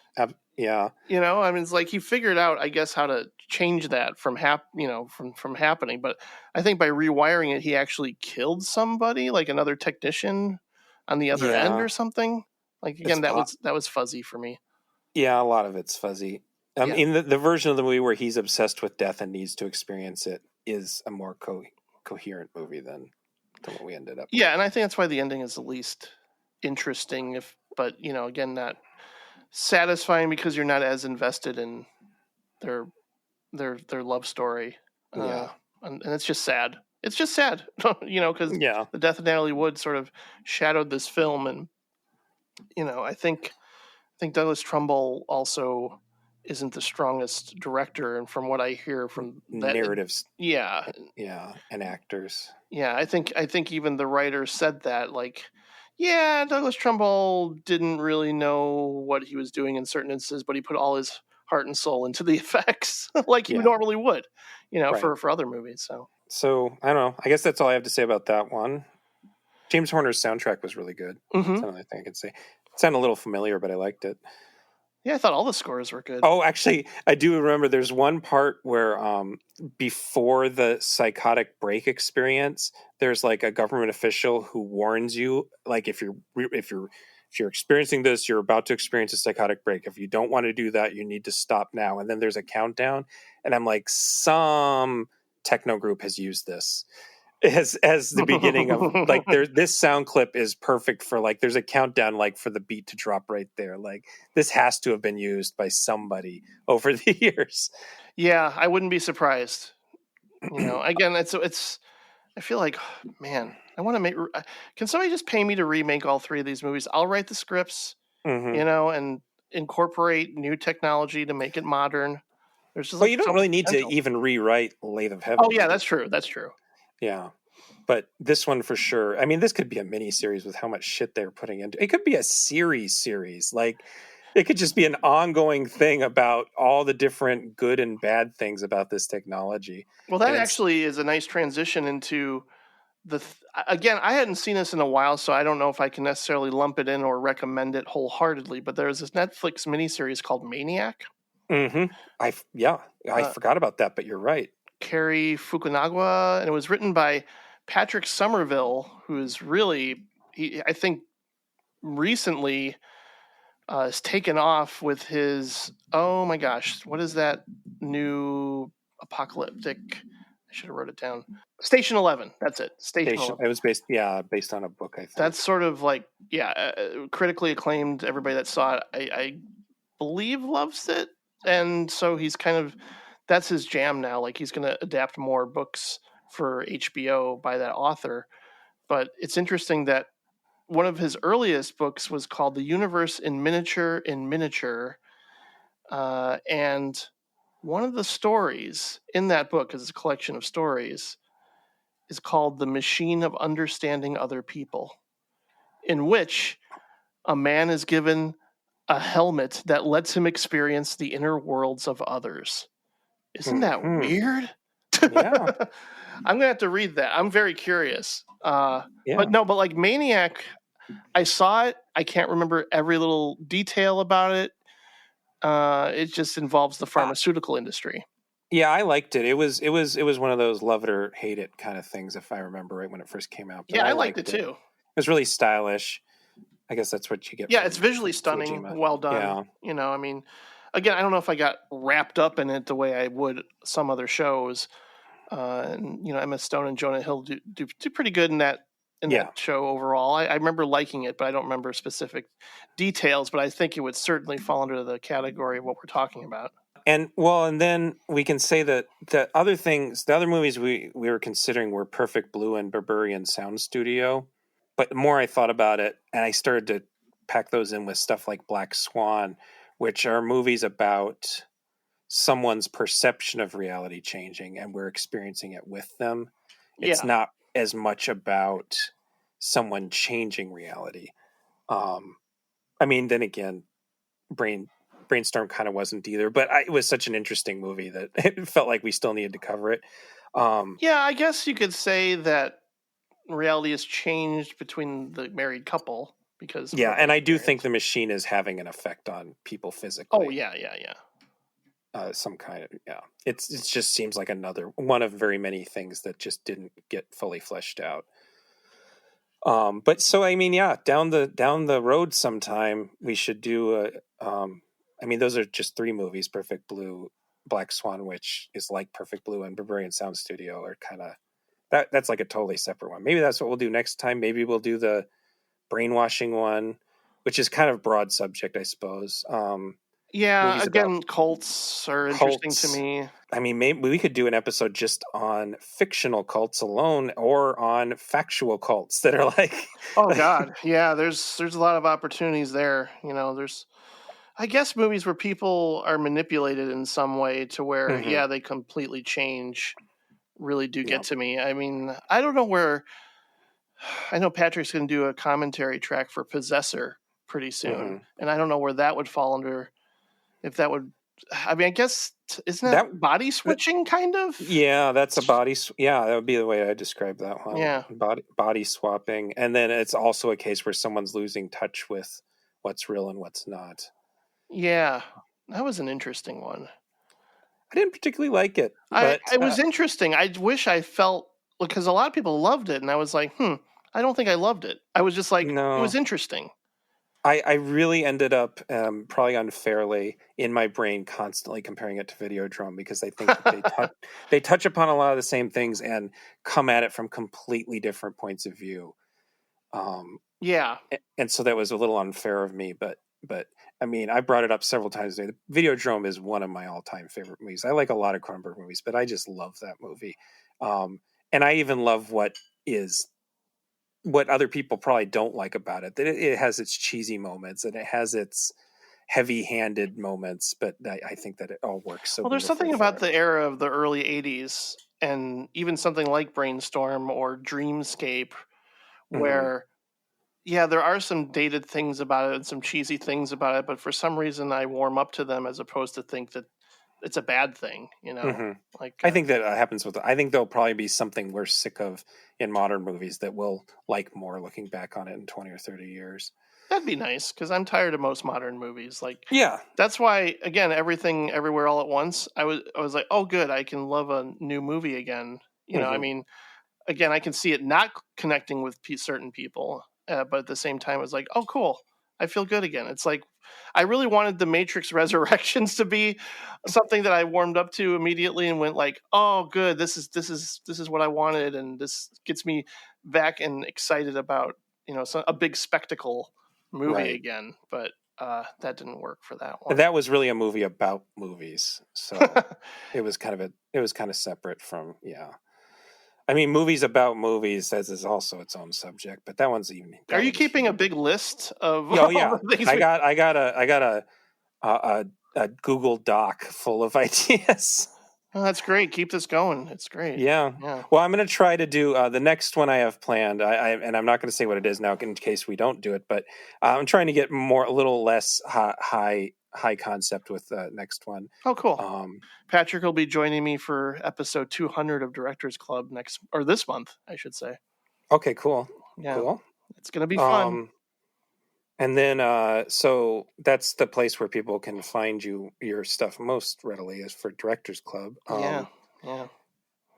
Yeah. I mean, it's like he figured out, I guess, how to change that from from happening. But I think by rewiring it, he actually killed somebody, like another technician on the other end or something. Like, again, that was fuzzy for me. Yeah, a lot of it's fuzzy. In the version of the movie where he's obsessed with death and needs to experience it is a more coherent movie than what we ended up with. Yeah, and I think that's why the ending is the least interesting, but again, not satisfying because you're not as invested in their love story. And it's just sad. It's just sad, because the death of Natalie Wood sort of shadowed this film, and I think Douglas Trumbull also isn't the strongest director, and from what I hear from that, narratives, and actors, I think even the writer said that, like, Douglas Trumbull didn't really know what he was doing in certain instances, but he put all his heart and soul into the effects, like you normally would, for other movies. So So I don't know. I guess that's all I have to say about that one. James Horner's soundtrack was really good. Mm-hmm. That's another thing I could say. It sounded a little familiar, but I liked it. Yeah, I thought all the scores were good. Oh, actually, I do remember there's one part where before the psychotic break experience, there's like a government official who warns you, like if you're experiencing this, you're about to experience a psychotic break. If you don't want to do that, you need to stop now. And then there's a countdown, and I'm like, some techno group has used this as the beginning of like this sound clip is perfect for like there's a countdown like for the beat to drop right there. Like this has to have been used by somebody over the years. Yeah, I wouldn't be surprised. Again, it's I feel like, man, I want to make. Can somebody just pay me to remake all three of these movies? I'll write the scripts, and incorporate new technology to make it modern. There's just you don't really need to even rewrite Lathe of Heaven. Oh yeah, that's true. That's true. Yeah. But this one for sure. I mean, this could be a mini series with how much shit they're putting into it. It could be a series. Like it could just be an ongoing thing about all the different good and bad things about this technology. Well, that actually is a nice transition into again, I hadn't seen this in a while, so I don't know if I can necessarily lump it in or recommend it wholeheartedly, but there's this Netflix miniseries called Maniac. Mm-hmm. I forgot about that, but you're right. Cary Fukunaga, and it was written by Patrick Somerville, who is really, I think, recently has taken off with his, oh my gosh, what is that new apocalyptic? I should have wrote it down. Station 11. That's it. Station 11. It was based on a book, I think. That's sort of like, critically acclaimed. Everybody that saw it, I believe, loves it. And so he's kind of, that's his jam now. Like he's going to adapt more books for HBO by that author. But it's interesting that one of his earliest books was called The Universe in Miniature. And one of the stories in that book, is a collection of stories, is called The Machine of Understanding Other People, in which a man is given a helmet that lets him experience the inner worlds of others. Isn't that weird? Yeah. I'm gonna have to read that. I'm very curious. But like Maniac, I saw it. I can't remember every little detail about it. It just involves the pharmaceutical industry. Yeah, I liked it. It was one of those love it or hate it kind of things, if I remember right when it first came out. But yeah, I liked it too. It was really stylish. I guess that's what you get. Yeah, it's visually stunning, Kojima. Well done. Yeah. I mean, again, I don't know if I got wrapped up in it the way I would some other shows. And Emma Stone and Jonah Hill do pretty good in that show overall. I remember liking it, but I don't remember specific details. But I think it would certainly fall under the category of what we're talking about. And then we can say that the other movies we were considering were Perfect Blue and Berberian Sound Studio. But the more I thought about it, and I started to pack those in with stuff like Black Swan, which are movies about someone's perception of reality changing, and we're experiencing it with them. It's not as much about someone changing reality. I mean, then again, Brainstorm kind of wasn't either, but it was such an interesting movie that it felt like we still needed to cover it. I guess you could say that reality has changed between the married couple because and I do think the machine is having an effect on people physically. Oh yeah. Some kind of it just seems like another one of very many things that just didn't get fully fleshed out. But so I mean, down the road sometime we should do I mean, those are just three movies: Perfect Blue, Black Swan, which is like Perfect Blue, and Berberian Sound Studio are kind of that's like a totally separate one. Maybe that's what we'll do next time. Maybe we'll do the brainwashing one, which is kind of broad subject, I suppose. Again, cults are interesting to me. I mean, maybe we could do an episode just on fictional cults alone, or on factual cults that are like, oh god, yeah. There's a lot of opportunities there. There's, I guess, movies where people are manipulated in some way to where they completely change. Really do get to me. I mean, I don't know where. I know Patrick's going to do a commentary track for Possessor pretty soon, and I don't know where that would fall under. If that would I mean, I guess, isn't that body switching kind of? Yeah, that's a body. Yeah, that would be the way I describe that one. Yeah. Body swapping. And then it's also a case where someone's losing touch with what's real and what's not. Yeah, that was an interesting one. I didn't particularly like it. It was interesting. I wish I felt, because a lot of people loved it, and I was like, I don't think I loved it. I was just like, no. It was interesting. I really ended up probably unfairly in my brain constantly comparing it to Videodrome, because I think that they touch upon a lot of the same things and come at it from completely different points of view. Yeah. And so that was a little unfair of me, but I mean, I brought it up several times today. Videodrome is one of my all-time favorite movies. I like a lot of Cronenberg movies, but I just love that movie. And I even love what other people probably don't like about it. That it has its cheesy moments and it has its heavy-handed moments, but I think that it all works so well. There's something about the era of the early 80s and even something like Brainstorm or Dreamscape where, yeah, there are some dated things about it and some cheesy things about it, but for some reason I warm up to them as opposed to think that it's a bad thing, Like I think that happens I think there'll probably be something we're sick of in modern movies that we'll like more looking back on it in 20 or 30 years. That'd be nice, because I'm tired of most modern movies. Like, yeah, that's why, again, Everything Everywhere All at Once, I was like, oh, good, I can love a new movie again. I mean, again, I can see it not connecting with certain people, but at the same time, it was like, oh, cool, I feel good again. It's like, I really wanted The Matrix Resurrections to be something that I warmed up to immediately and went like, oh, good, this is what I wanted, and this gets me back and excited about a big spectacle movie again. But that didn't work for that one. That was really a movie about movies, so it was kind of separate from I mean, movies about movies is also its own subject, but that one's even. Are you keeping a big list of? Oh yeah, I got a Google Doc full of ideas. Oh, that's great. Keep this going. It's great. Yeah. Well, I'm going to try to do the next one I have planned. And I'm not going to say what it is now in case we don't do it, but I'm trying to get a little less high concept with the next one. Oh, cool. Patrick will be joining me for episode 200 of Directors Club this month, I should say. Okay, cool. Yeah. Cool. It's going to be fun. And then, so that's the place where people can find your stuff most readily is for Directors Club. Yeah.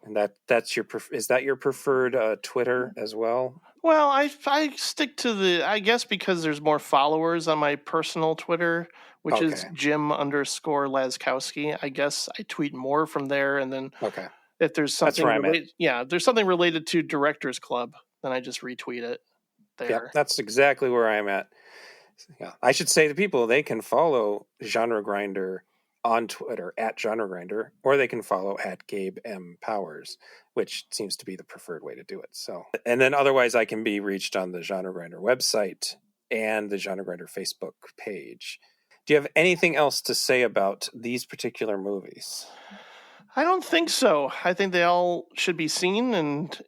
And that's is that your preferred Twitter as well? Well, I stick to I guess because there's more followers on my personal Twitter, which is Jim _Laczkowski. I guess I tweet more from there, and then if there's something there's something related to Directors Club, then I just retweet it there. Yeah, that's exactly where I'm at. Yeah, I should say to people they can follow Genre Grinder on Twitter at Genre Grinder, or they can follow at Gabe M Powers, which seems to be the preferred way to do it. So, and then otherwise, I can be reached on the Genre Grinder website and the Genre Grinder Facebook page. Do you have anything else to say about these particular movies? I don't think so. I think they all should be seen, and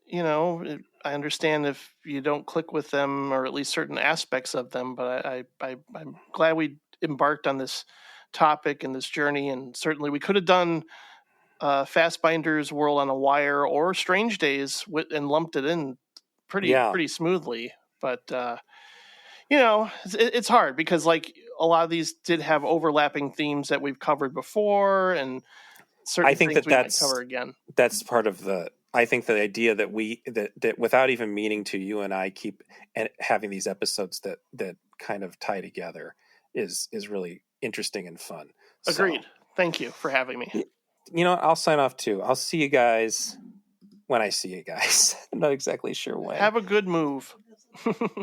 I understand if you don't click with them, or at least certain aspects of them, but I'm glad we embarked on this topic and this journey, and certainly we could have done Fassbinder's World on a Wire or Strange Days and lumped it in pretty smoothly, but it's hard because like a lot of these did have overlapping themes that we've covered before, and certain things we might cover again. That's part of I think the idea that that without even meaning to, you and I keep having these episodes that kind of tie together is really interesting and fun. Agreed. So, thank you for having me. I'll sign off too. I'll see you guys when I see you guys. I'm not exactly sure when. Have a good move.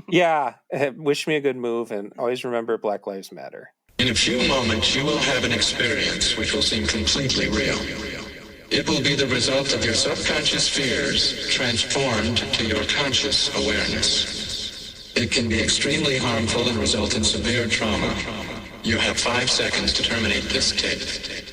Yeah. Wish me a good move, and always remember Black Lives Matter. In a few moments, you will have an experience which will seem completely real. It will be the result of your subconscious fears transformed to your conscious awareness. It can be extremely harmful and result in severe trauma. You have 5 seconds to terminate this tape.